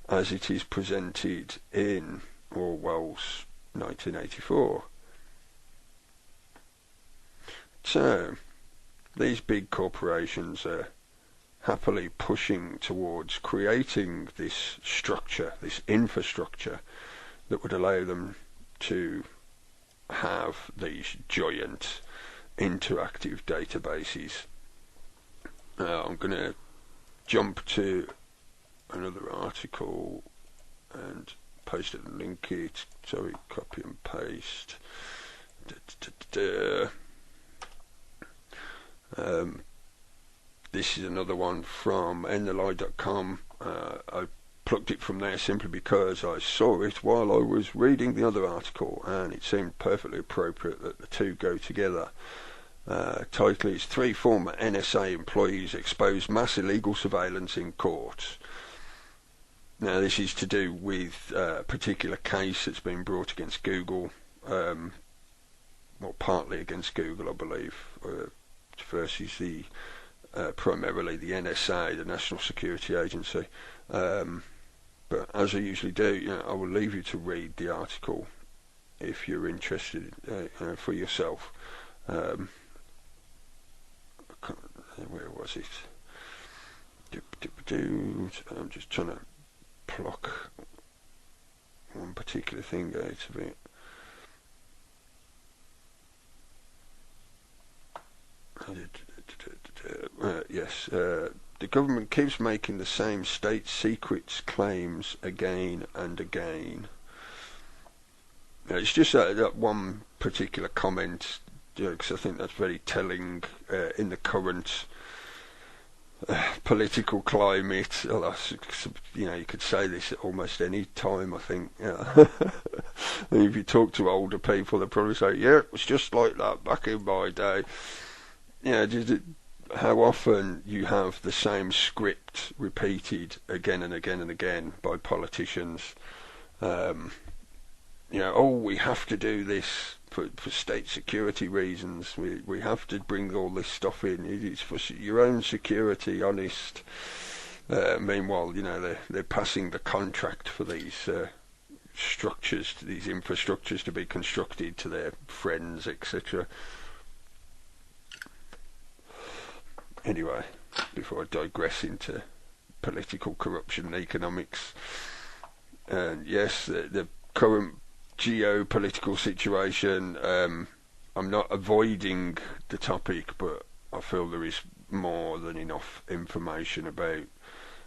as it is presented in Orwell's 1984. So these big corporations are happily pushing towards creating this structure, this infrastructure that would allow them to have these giant interactive databases. I'm going to jump to another article and paste it and link it. Sorry, copy and paste. This is another one from nli.com. I plucked it from there simply because I saw it while I was reading the other article, and it seemed perfectly appropriate that the two go together. Title is 3 former NSA employees expose mass illegal surveillance in courts. Now this is to do with a particular case that's been brought against Google, partly against Google, I believe, versus the primarily the NSA, the National Security Agency. But as I usually do, I will leave you to read the article if you're interested for yourself. Where was it? I'm just trying to pluck one particular thing out of it. Yes, the government keeps making the same state secrets claims again and again. It's just that one particular comment, because I think that's very telling in the current political climate. You could say this at almost any time, I think. And if you talk to older people, they'll probably say, yeah, it was just like that back in my day. Just how often you have the same script repeated again and again and again by politicians. We have to do this for state security reasons. We have to bring all this stuff in. It's for your own security, honest. Meanwhile, they're passing the contract for these structures, these infrastructures to be constructed to their friends, etc. Anyway, before I digress into political corruption and economics, and yes, the current geopolitical situation, I'm not avoiding the topic, but I feel there is more than enough information about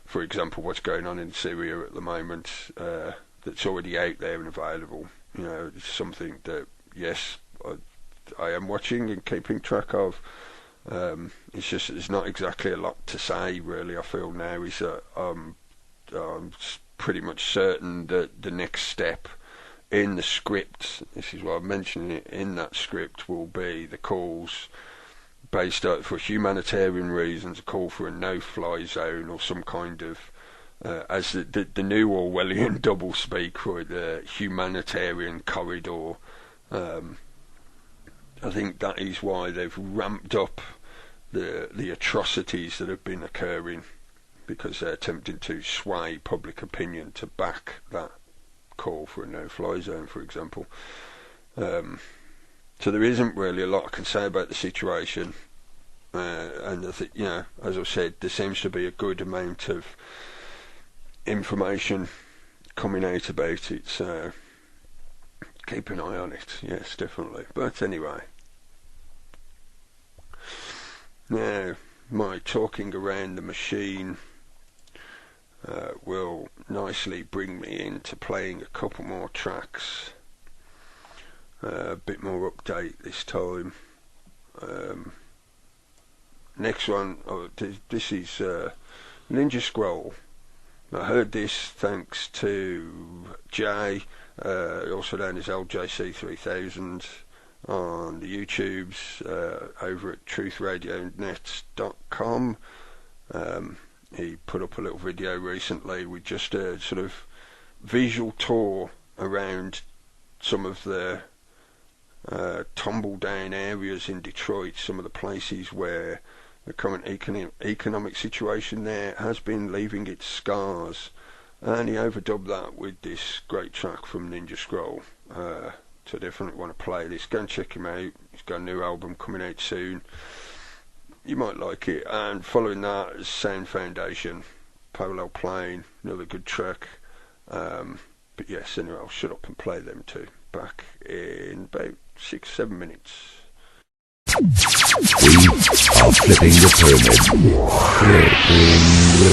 for example, what's going on in Syria at the moment, that's already out there and available. You know, it's something that, yes, I am watching and keeping track of. It's just, there's not exactly a lot to say, really. I feel now is that I'm pretty much certain that the next step in the script, this is why I'm mentioning it, in that script will be the calls based out for humanitarian reasons, a call for a no-fly zone or some kind of, as the new Orwellian doublespeak, for the humanitarian corridor. I think that is why they've ramped up the atrocities that have been occurring, because they're attempting to sway public opinion to back that call for a no-fly zone, for example. So there isn't really a lot I can say about the situation, and I think, you know, as I've said, there seems to be a good amount of information coming out about it, so keep an eye on it. Yes, definitely. But anyway, now my talking around the machine will nicely bring me into playing a couple more tracks, a bit more update this time. Next one, this is Ninja Scroll. I heard this thanks to Jay, also known as LJC3000, on the YouTubes over at truthradionet.com. He put up a little video recently with just a sort of visual tour around some of the tumble down areas in Detroit, some of the places where the current economic situation there has been leaving its scars, and he overdubbed that with this great track from Ninja Scroll. So I definitely want to play this. Go and check him out. He's got a new album coming out soon. You might like it. And following that is Sound Foundation, Parallel Plane, another good track. But yes, anyway, I'll shut up and play them two. Back in about 6-7 minutes. We are flipping the pyramid. Flipping the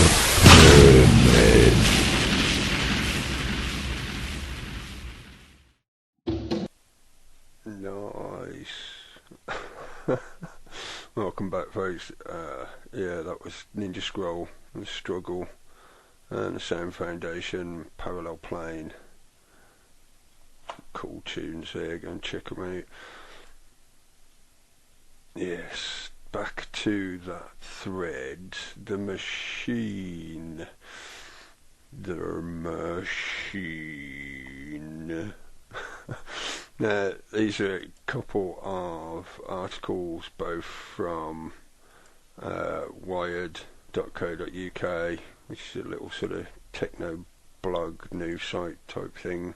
pyramid. Nice. Welcome back, folks. Yeah, that was Ninja Scroll, The Struggle, and the Sound Foundation, Parallel Plane. Cool tunes there, go and check them out. Yes, back to that thread. The machine. Now, these are a couple of articles, both from wired.co.uk, which is a little sort of techno blog news site type thing.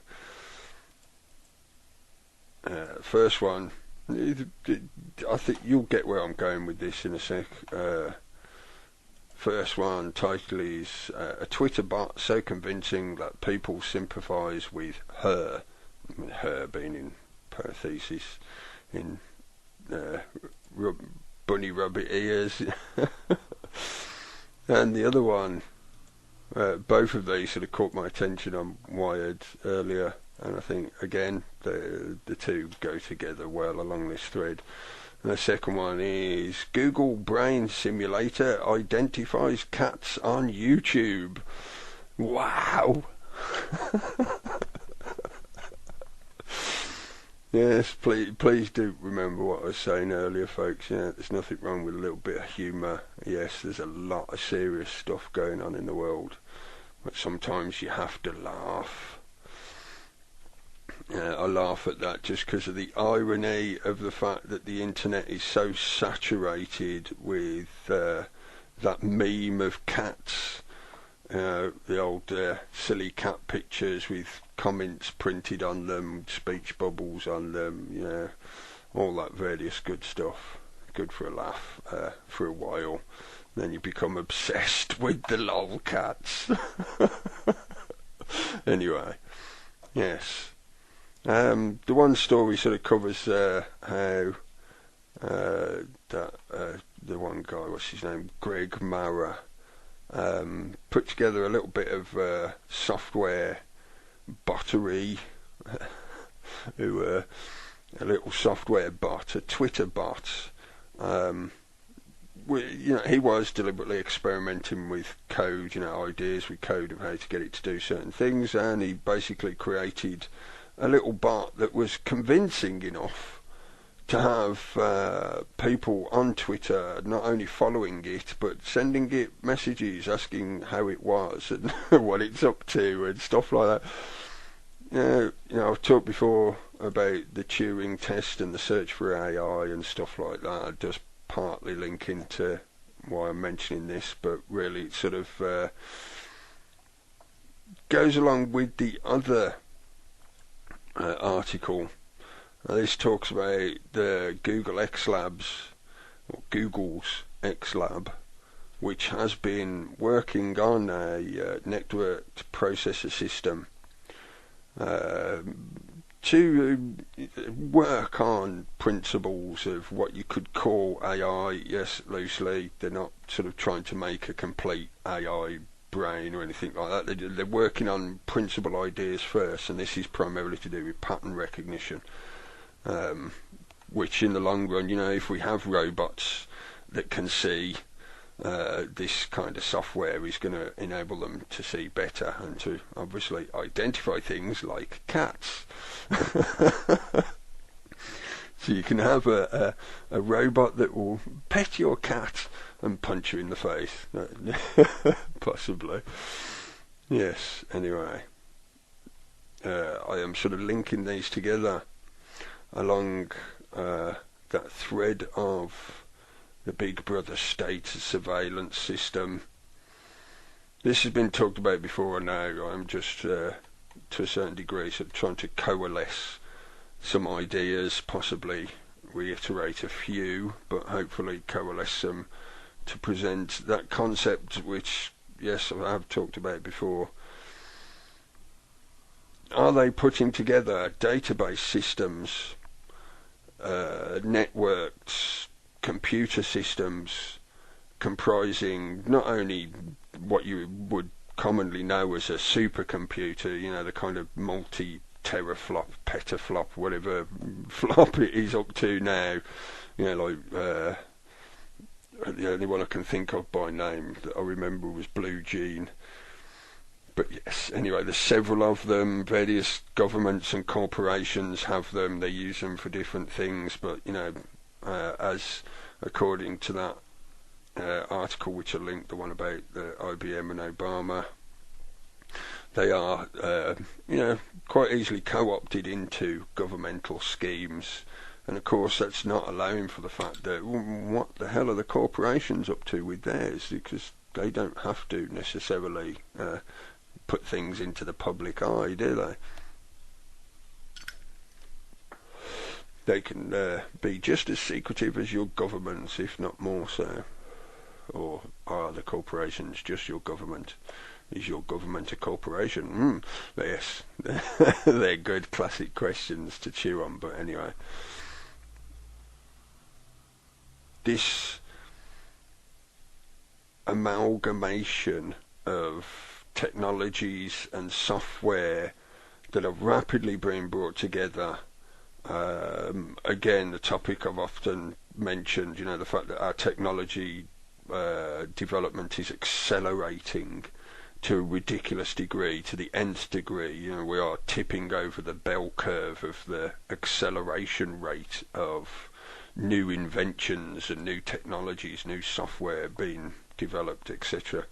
First one, I think you'll get where I'm going with this in a sec. First one, title is a Twitter bot so convincing that people sympathise with her. I mean, her being in parentheses, in bunny rabbit ears. And the other one, both of these sort of caught my attention on Wired earlier, and I think again the two go together well along this thread. And the second one is Google Brain Simulator identifies cats on YouTube. Wow. Yes, please do remember what I was saying earlier, folks. Yeah, there's nothing wrong with a little bit of humour. Yes, there's a lot of serious stuff going on in the world, but sometimes you have to laugh. I laugh at that just because of the irony of the fact that the internet is so saturated with that meme of cats, the old silly cat pictures with comments printed on them, speech bubbles on them, all that various good stuff. Good for a laugh for a while. Then you become obsessed with the lol cats. Anyway, yes. The one story sort of covers how the one guy, what's his name, Greg Mara, put together a little bit of software bottery, who a little software bot, a Twitter bot. He was deliberately experimenting with code, ideas with code of how to get it to do certain things, and he basically created a little bot that was convincing enough to have people on Twitter not only following it, but sending it messages asking how it was and what it's up to and stuff like that. I've talked before about the Turing test and the search for AI and stuff like that, just partly linking to why I'm mentioning this, but really it sort of goes along with the other article. This talks about the Google X Labs, or Google's X Lab, which has been working on a networked processor system to work on principles of what you could call AI. Yes, loosely, they're not sort of trying to make a complete AI brain or anything like that. They're working on principal ideas first, and this is primarily to do with pattern recognition. Which in the long run, if we have robots that can see, this kind of software is going to enable them to see better and to obviously identify things like cats. So you can have a robot that will pet your cat and punch you in the face. Possibly. Yes, anyway. I am sort of linking these together along that thread of the Big Brother state surveillance system. This has been talked about before, and now I'm just to a certain degree sort of trying to coalesce some ideas, possibly reiterate a few, but hopefully coalesce them to present that concept which, yes, I have talked about before. Are they putting together database systems, networks, computer systems comprising not only what you would commonly know as a supercomputer, the kind of multi-teraflop, petaflop, whatever flop it is up to now, like the only one I can think of by name that I remember was Blue Gene. But yes, anyway, there's several of them. Various governments and corporations have them. They use them for different things. But, as according to that article which I linked, the one about the IBM and Obama, they are, quite easily co-opted into governmental schemes. And of course, that's not allowing for the fact that, what the hell are the corporations up to with theirs? Because they don't have to necessarily put things into the public eye, do they? They can be just as secretive as your governments, if not more so. Or are the corporations just your government? Is your government a corporation? Yes, they're good classic questions to chew on, but anyway. This amalgamation of technologies and software that are rapidly being brought together. Again, the topic I've often mentioned, the fact that our technology development is accelerating to a ridiculous degree, to the nth degree. We are tipping over the bell curve of the acceleration rate of new inventions and new technologies, new software being developed, etc.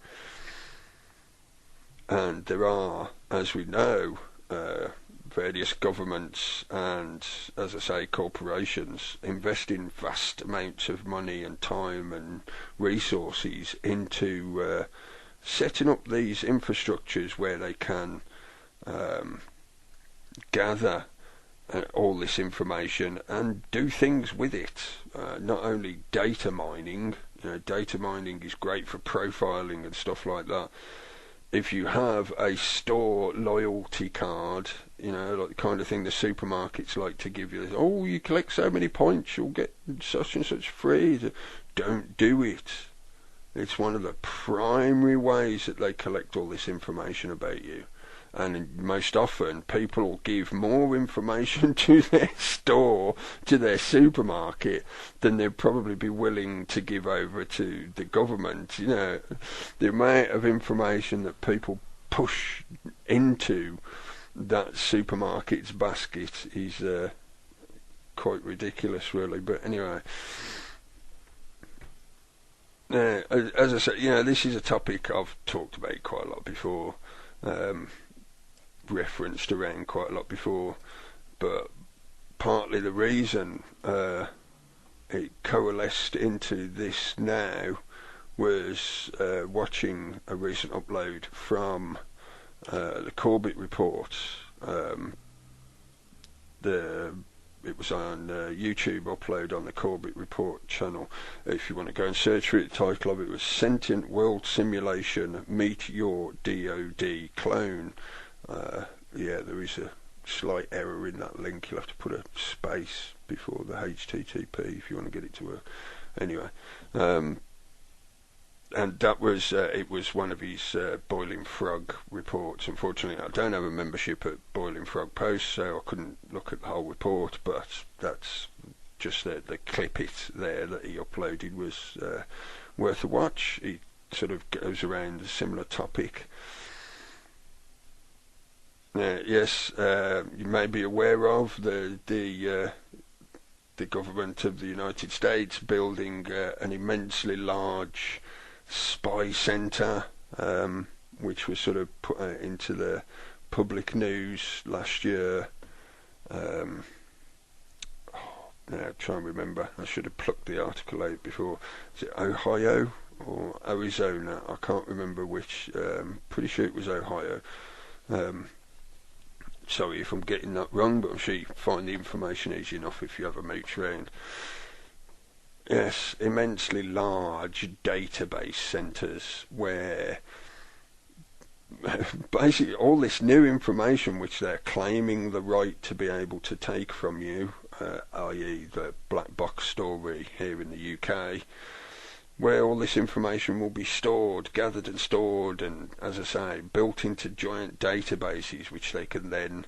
And there are, as we know, various governments and, as I say, corporations investing vast amounts of money and time and resources into setting up these infrastructures where they can gather all this information and do things with it. Not only data mining. Data mining is great for profiling and stuff like that. If you have a store loyalty card, like the kind of thing the supermarkets like to give you, oh, you collect so many points, you'll get such and such free. Don't do it. It's one of the primary ways that they collect all this information about you. And most often, people will give more information to their store, to their supermarket, than they'd probably be willing to give over to the government. You know, the amount of information that people push into that supermarket's basket is quite ridiculous, really. But anyway, as I said, you know, this is a topic I've talked about quite a lot before. Referenced around quite a lot before, but partly the reason it coalesced into this now was watching a recent upload from the Corbett report. It was on YouTube upload on the Corbett Report channel. If you want to go and search for it, the title of it was Sentient World Simulation, Meet Your DoD Clone. Yeah, there is a slight error in that link. You'll have to put a space before the HTTP if you want to get it to work. Anyway, and that was it was one of his Boiling Frog reports. Unfortunately, I don't have a membership at Boiling Frog Post, so I couldn't look at the whole report, but that's just the clip it there that he uploaded was worth a watch. He sort of goes around a similar topic. Yes, you may be aware of the government of the United States building an immensely large spy centre, which was sort of put out into the public news last year. Now I'm trying to remember. I should have plucked the article out before. Is it Ohio or Arizona? I can't remember which. Pretty sure it was Ohio. Sorry if I'm getting that wrong, but I'm sure you can find the information easy enough if you have a mooch round. Yes, immensely large database centres where basically all this new information which they're claiming the right to be able to take from you, i.e. the black box story here in the UK, where all this information will be stored, gathered and stored, and, as I say, built into giant databases which they can then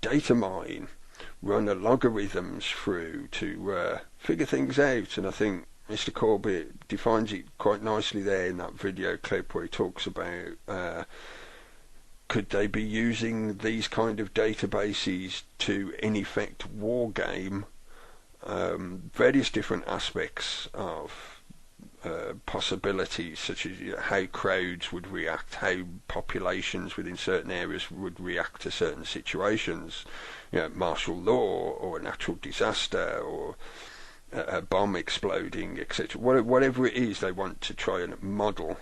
data mine, run algorithms through to figure things out. And I think Mr. Corbett defines it quite nicely there in that video clip where he talks about could they be using these kind of databases to, in effect, war game various different aspects of possibilities, such as how crowds would react, how populations within certain areas would react to certain situations, martial law or a natural disaster or a bomb exploding, etc. Whatever it is they want to try and model.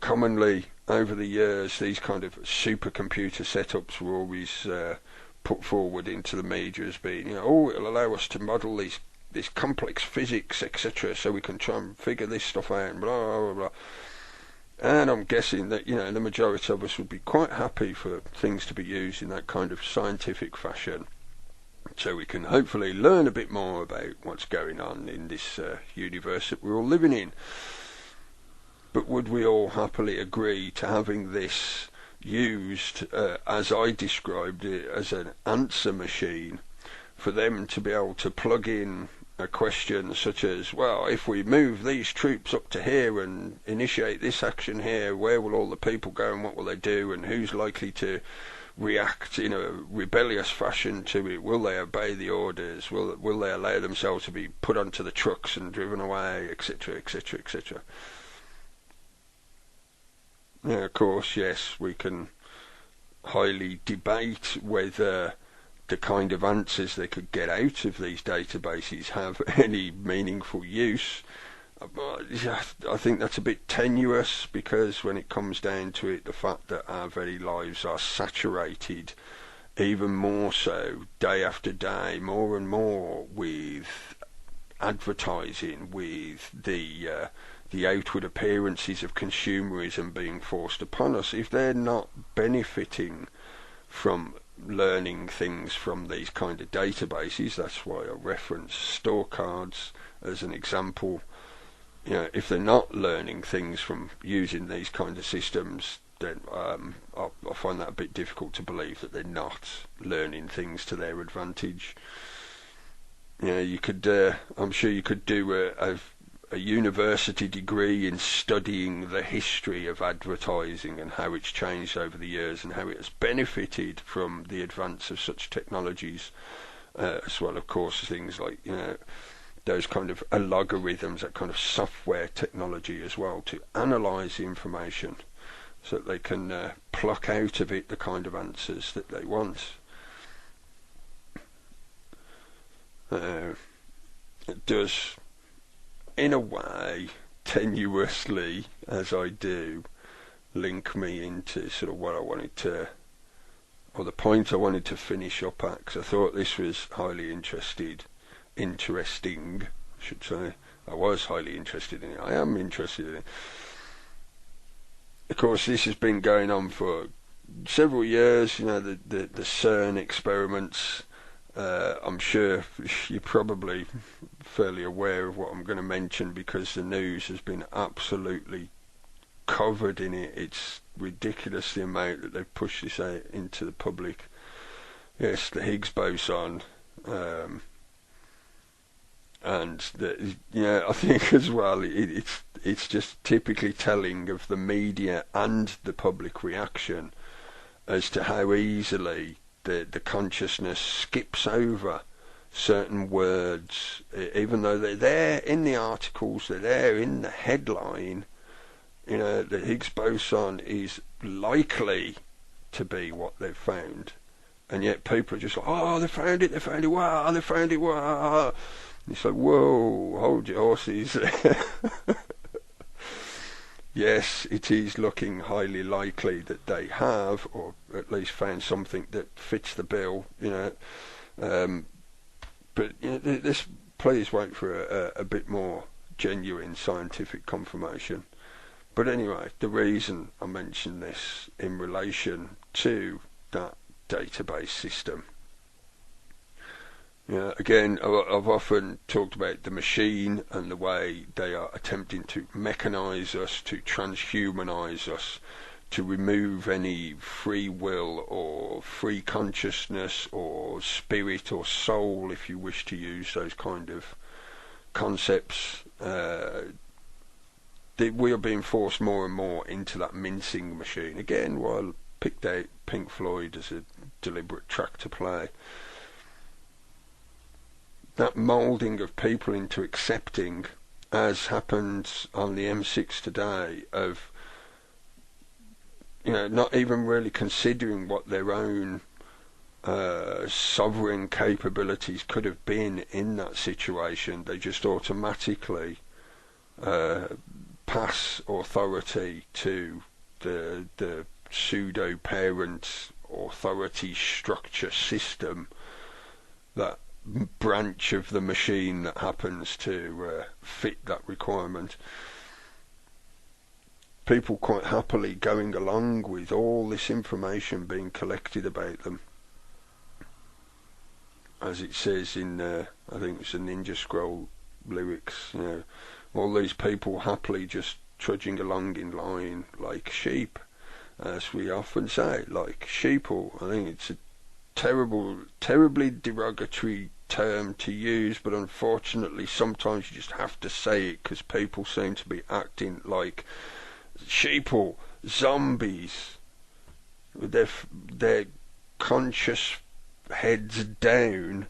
Commonly over the years, these kind of supercomputer setups were always put forward into the media as being, it'll allow us to model this complex physics, etc., so we can try and figure this stuff out, and blah, blah, blah. And I'm guessing that, the majority of us would be quite happy for things to be used in that kind of scientific fashion, so we can hopefully learn a bit more about what's going on in this universe that we're all living in. But would we all happily agree to having this used, as I described it, as an answer machine, for them to be able to plug in a question such as, well, if we move these troops up to here and initiate this action here, where will all the people go and what will they do, and who's likely to react in a rebellious fashion to it? Will they obey the orders? Will they allow themselves to be put onto the trucks and driven away, etc., etc., etc.? Of course, yes, we can highly debate whether the kind of answers they could get out of these databases have any meaningful use. I think that's a bit tenuous, because when it comes down to it, the fact that our very lives are saturated even more so day after day, more and more, with advertising, with the outward appearances of consumerism being forced upon us, if they're not benefiting from learning things from these kind of databases. That's why I reference store cards as an example. if they're not learning things from using these kind of systems, then I find that a bit difficult to believe that they're not learning things to their advantage. You could, I'm sure you could do a university degree in studying the history of advertising and how it's changed over the years and how it has benefited from the advance of such technologies, as well, of course, things like those kind of algorithms, that kind of software technology as well, to analyse the information so that they can pluck out of it the kind of answers that they want. It does, in a way, tenuously, as I do, link me into sort of what I wanted to, or the point I wanted to finish up at, because I thought this was highly interesting, I should say. I was highly interested in it. I am interested in it. Of course, this has been going on for several years, the CERN experiments. I'm sure you're probably fairly aware of what I'm going to mention, because the news has been absolutely covered in it. It's ridiculous the amount that they've pushed this out into the public. Yes, the Higgs boson, and I think as well it's just typically telling of the media and the public reaction as to how easily the consciousness skips over certain words, even though they're there in the articles, they're there in the headline. The Higgs boson is likely to be what they've found, and yet people are just like, oh, they found it, wow, they found it, wow. And it's like, whoa, hold your horses. Yes, it is looking highly likely that they have, or at least found something that fits the bill, but this, please wait for a bit more genuine scientific confirmation. But anyway, the reason I mention this in relation to that database system, again, I've often talked about the machine and the way they are attempting to mechanise us, to transhumanise us, to remove any free will or free consciousness or spirit or soul, if you wish to use those kind of concepts. We are being forced more and more into that mincing machine. Again, while I picked out Pink Floyd as a deliberate track to play, that moulding of people into accepting, as happens on the M6 today, of not even really considering what their own sovereign capabilities could have been in that situation. They just automatically pass authority to the pseudo parent authority structure system, that branch of the machine that happens to fit that requirement. People quite happily going along with all this information being collected about them, as it says in I think it's a Ninja Scroll lyrics, all these people happily just trudging along in line like sheep, as we often say, like sheeple. I think it's a terribly derogatory term to use, but unfortunately sometimes you just have to say it because people seem to be acting like sheeple, zombies, with their conscious heads down,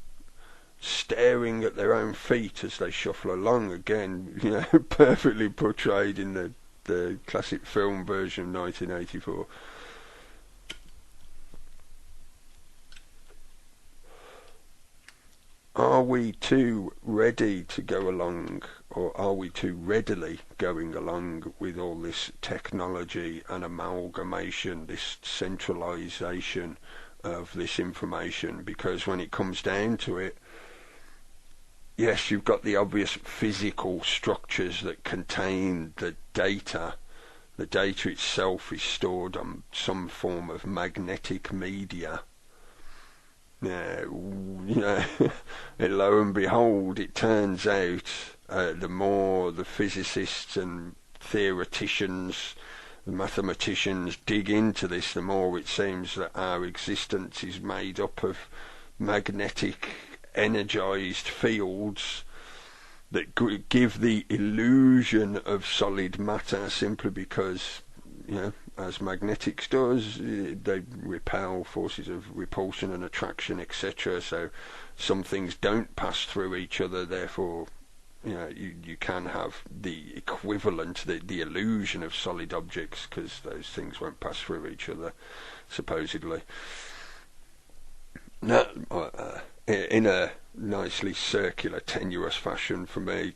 staring at their own feet as they shuffle along. Again, perfectly portrayed in the classic film version of 1984. Are we too ready to go along, or are we too readily going along with all this technology and amalgamation, this centralisation of this information? Because when it comes down to it, yes, you've got the obvious physical structures that contain the data. The data itself is stored on some form of magnetic media. Now, and lo and behold, it turns out the more the physicists and theoreticians, the mathematicians dig into this, the more it seems that our existence is made up of magnetic, energized fields that give the illusion of solid matter, simply because, as magnetics does, they repel, forces of repulsion and attraction, etc. So some things don't pass through each other, therefore you can have the equivalent, the illusion of solid objects, because those things won't pass through each other, supposedly. Now, in a nicely circular, tenuous fashion, for me,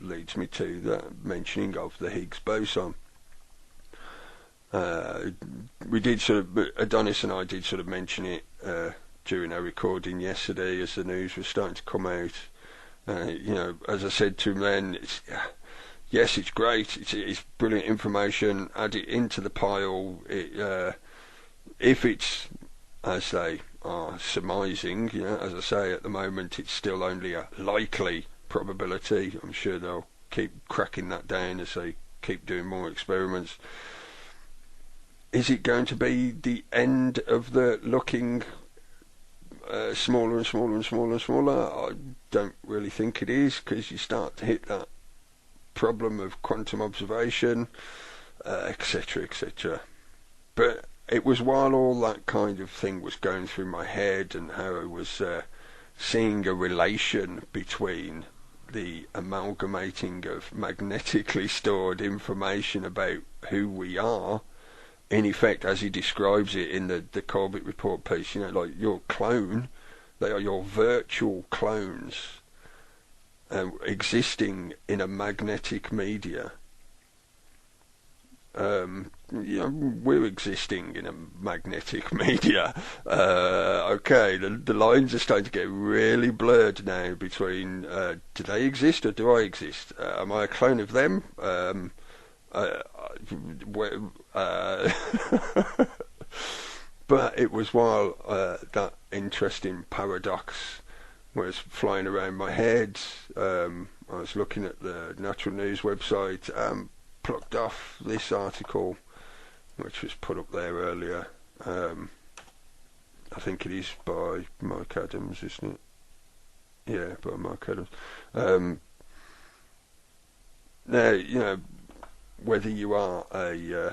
leads me to the mentioning of the Higgs boson. We did Adonis and I did sort of mention it during our recording yesterday, as the news was starting to come out. As I said to him then, yes, it's great, it's brilliant information, add it into the pile. If it's, as they are surmising, as I say, at the moment it's still only a likely probability. I'm sure they'll keep cracking that down as they keep doing more experiments. Is it going to be the end of the looking smaller and smaller and smaller and smaller? I don't really think it is, because you start to hit that problem of quantum observation, etc., etc. But it was while all that kind of thing was going through my head, and how I was seeing a relation between the amalgamating of magnetically stored information about who we are, in effect, as he describes it in the Corbett Report piece, like your clone, they are your virtual clones existing in a magnetic media. We're existing in a magnetic media. Okay, the lines are starting to get really blurred now between do they exist or do I exist? Am I a clone of them? But it was while that interesting paradox was flying around my head, I was looking at the Natural News website, plucked off this article which was put up there earlier. I think it is by Mike Adams, isn't it? Yeah, by Mike Adams. Now, whether you are a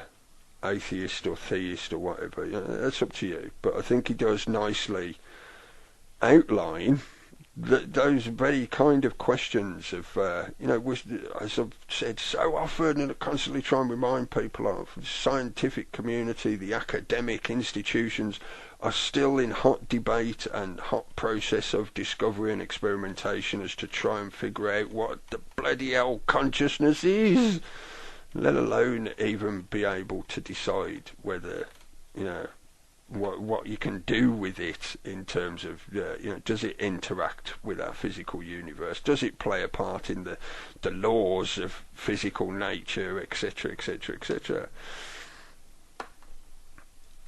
atheist or theist or whatever, that's up to you. But I think he does nicely outline those very kind of questions of, as I've said so often, and I constantly try and remind people of, the scientific community, the academic institutions are still in hot debate and hot process of discovery and experimentation as to try and figure out what the bloody hell consciousness is, let alone even be able to decide whether, what you can do with it in terms of, does it interact with our physical universe? Does it play a part in the laws of physical nature, etc., etc., etc.?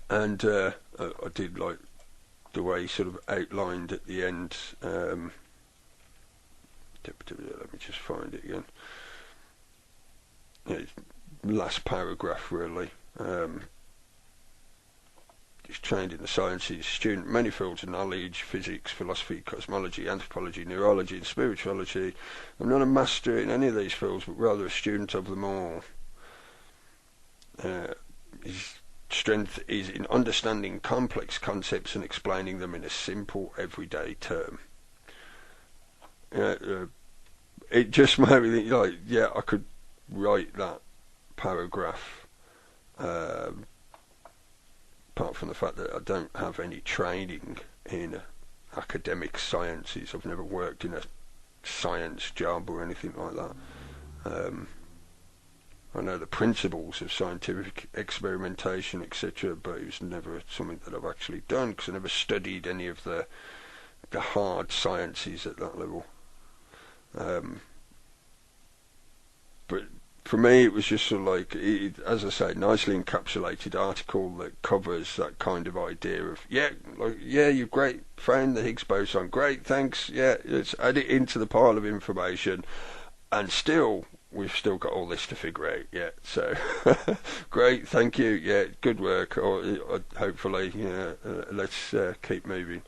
And I did like the way he sort of outlined at the end. Let me just find it again. Last paragraph, really. He's trained in the sciences, student in many fields of knowledge: physics, philosophy, cosmology, anthropology, neurology and spirituality. I'm not a master in any of these fields, but rather a student of them all. His strength is in understanding complex concepts and explaining them in a simple, everyday term. It just made me think, I could write that paragraph, apart from the fact that I don't have any training in academic sciences. I've never worked in a science job or anything like that. I know the principles of scientific experimentation, etc., but it was never something that I've actually done, because I never studied any of the hard sciences at that level. But for me, it was just sort of like, as I say, nicely encapsulated article that covers that kind of idea of, you've great, found the Higgs boson, great, thanks, let's add it into the pile of information. and still, we've still got all this to figure out yet. So, great, thank you. Yeah, good work. Or hopefully, let's keep moving.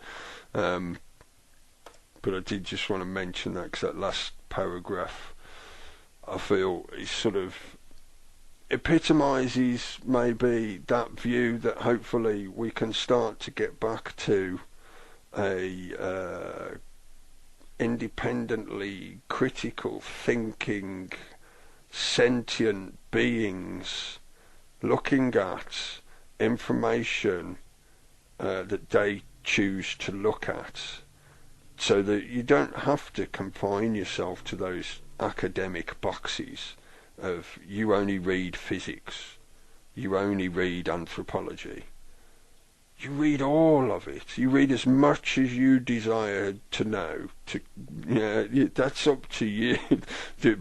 But I did just want to mention that, because that last paragraph, I feel, is sort of epitomises maybe that view that hopefully we can start to get back to a independently critical thinking, sentient beings looking at information that they choose to look at, so that you don't have to confine yourself to those academic boxes of you only read physics, you only read anthropology. You read all of it. You read as much as you desire to know. That's up to you.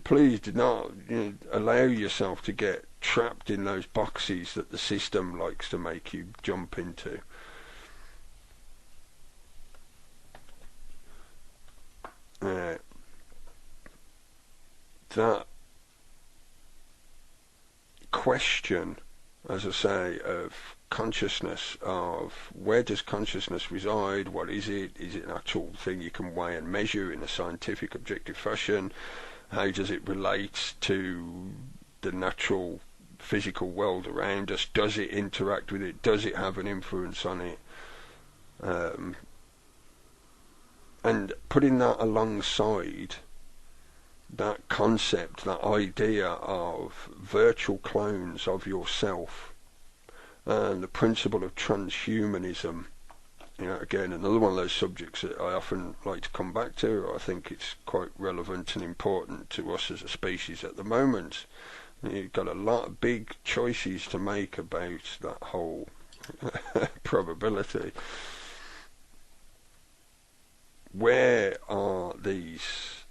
Please do not allow yourself to get trapped in those boxes that the system likes to make you jump into. That question, as I say, of consciousness, of where does consciousness reside, what is it an actual thing you can weigh and measure in a scientific objective fashion, how does it relate to the natural physical world around us, does it interact with it, does it have an influence on it, and putting that alongside that concept, that idea of virtual clones of yourself, and the principle of transhumanism. Again, another one of those subjects that I often like to come back to. I think it's quite relevant and important to us as a species at the moment. You've got a lot of big choices to make about that whole probability. Where are these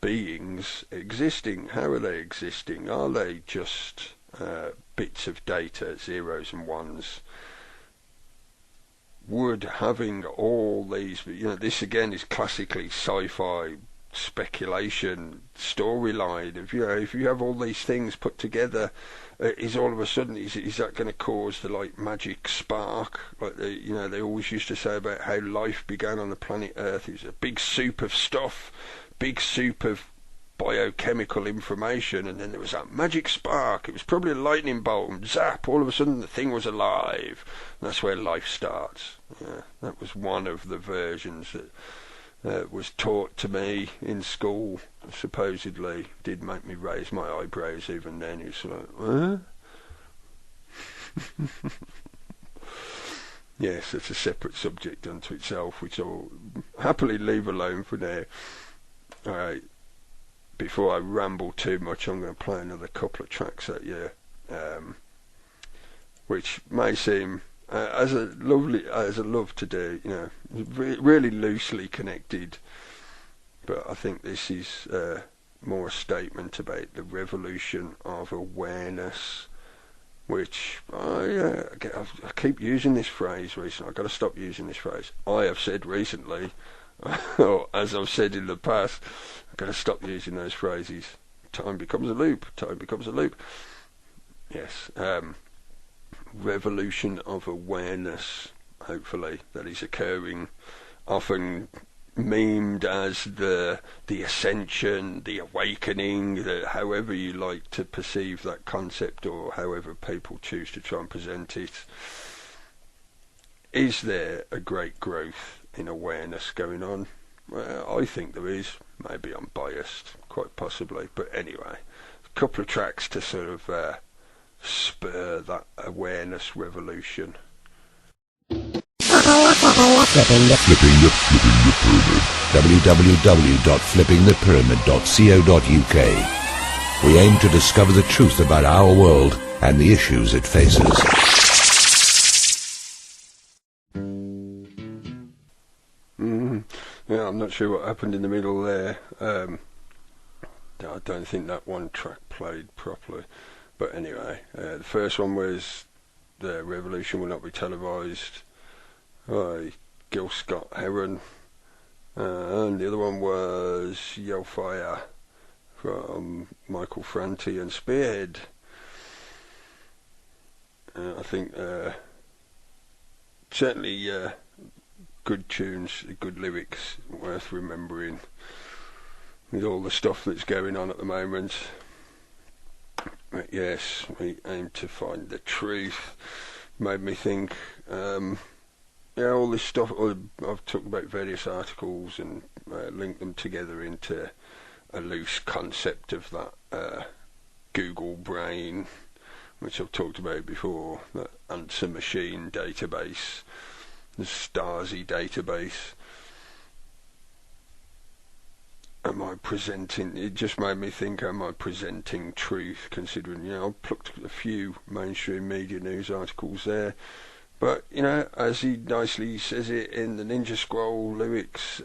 beings existing? How are they existing? Are they just bits of data, zeros and ones? Would having all these, this again is classically sci-fi speculation storyline. If you have all these things put together, is all of a sudden is that going to cause the magic spark, like they always used to say about how life began on the planet Earth? It was a big soup of stuff, big soup of biochemical information, and then there was that magic spark. It was probably a lightning bolt, and zap, all of a sudden the thing was alive. And that's where life starts. That was one of the versions that was taught to me in school. Supposedly did make me raise my eyebrows even then. It's like, yes, it's a separate subject unto itself, which I'll happily leave alone for now. Alright, before I ramble too much, I'm going to play another couple of tracks at you, which may seem as I love to do, really loosely connected, but I think this is more a statement about the revolution of awareness, which I keep using this phrase recently. I've got to stop using this phrase. I have said recently, or as I've said in the past, I've got to stop using those phrases. Time becomes a loop. Time becomes a loop. Yes. Revolution of awareness, hopefully, that is occurring, often memed as the ascension, the awakening, however you like to perceive that concept, or however people choose to try and present it. Is there a great growth in awareness going on? Well, I think there is. Maybe I'm biased, quite possibly, but anyway, a couple of tracks to sort of spur that awareness revolution. Flipping the Pyramid. www.flippingthepyramid.co.uk. We aim to discover the truth about our world and the issues it faces. Yeah, I'm not sure what happened in the middle there. I don't think that one track played properly. But anyway, the first one was The Revolution Will Not Be Televised by Gil Scott Heron, and the other one was Yellfire from Michael Franti and Spearhead. I think certainly good tunes, good lyrics, worth remembering with all the stuff that's going on at the moment. But yes, we aim to find the truth. Made me think, all this stuff, I've talked about various articles and linked them together into a loose concept of that Google brain, which I've talked about before, the answer machine database, the Stasi database. It just made me think, am I presenting truth, considering, I've plucked a few mainstream media news articles there, but, as he nicely says it in the Ninja Scroll lyrics,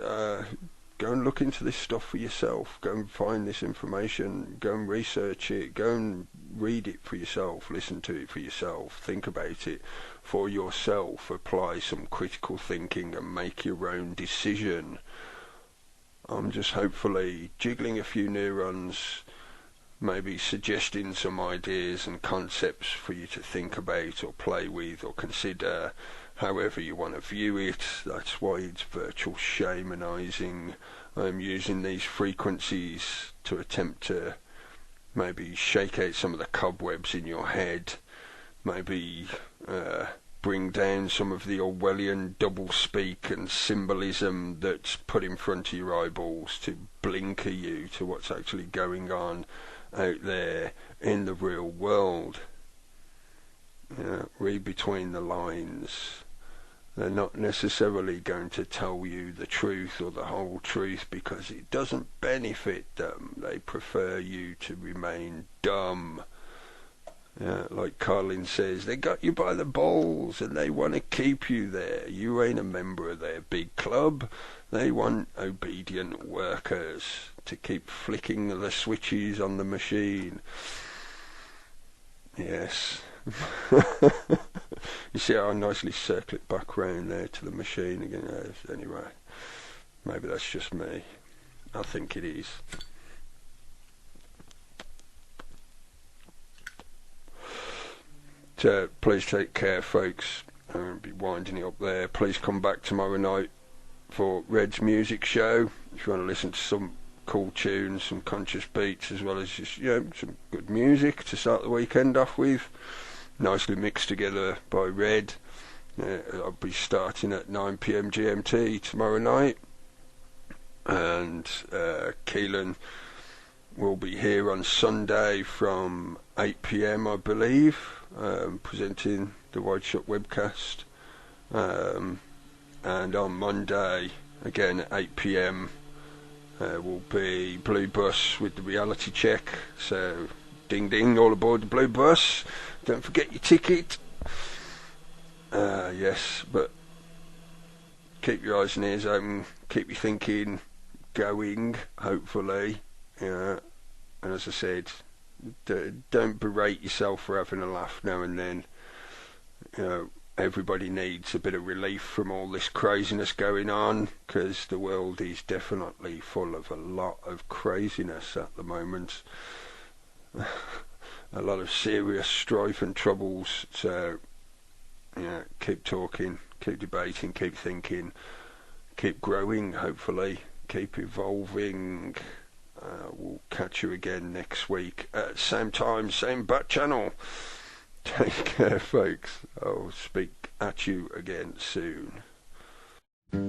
go and look into this stuff for yourself, go and find this information, go and research it, go and read it for yourself, listen to it for yourself, think about it for yourself, apply some critical thinking and make your own decision. I'm just hopefully jiggling a few neurons, maybe suggesting some ideas and concepts for you to think about or play with or consider, however you want to view it. That's why it's virtual shamanizing. I'm using these frequencies to attempt to maybe shake out some of the cobwebs in your head, maybe bring down some of the Orwellian doublespeak and symbolism that's put in front of your eyeballs to blinker you to what's actually going on out there in the real world. Read between the lines. They're not necessarily going to tell you the truth or the whole truth because it doesn't benefit them. They prefer you to remain dumb. Like Colin says, they got you by the balls and they want to keep you there. You ain't a member of their big club. They want obedient workers to keep flicking the switches on the machine. Yes. You see how I nicely circle it back round there to the machine again. Anyway, maybe that's just me. I think it is. So please take care, folks. I'm going to be winding it up there. Please come back tomorrow night for Red's music show if you want to listen to some cool tunes, some conscious beats, as well as just some good music to start the weekend off with, nicely mixed together by Red. I'll be starting at 9 PM GMT tomorrow night, and Keelan will be here on Sunday from 8 PM, I believe, presenting the Wide Shut webcast, and on Monday again at 8 PM will be Blue Bus with the reality check. So ding ding, all aboard the Blue Bus, don't forget your ticket. Yes, but keep your eyes and ears open, keep your thinking going, hopefully. And as I said, don't berate yourself for having a laugh now and then. Everybody needs a bit of relief from all this craziness going on, because the world is definitely full of a lot of craziness at the moment. A lot of serious strife and troubles. So keep talking, keep debating, keep thinking, keep growing, hopefully, keep evolving. We'll catch you again next week at same time, same bat channel. Take care, folks. I'll speak at you again soon.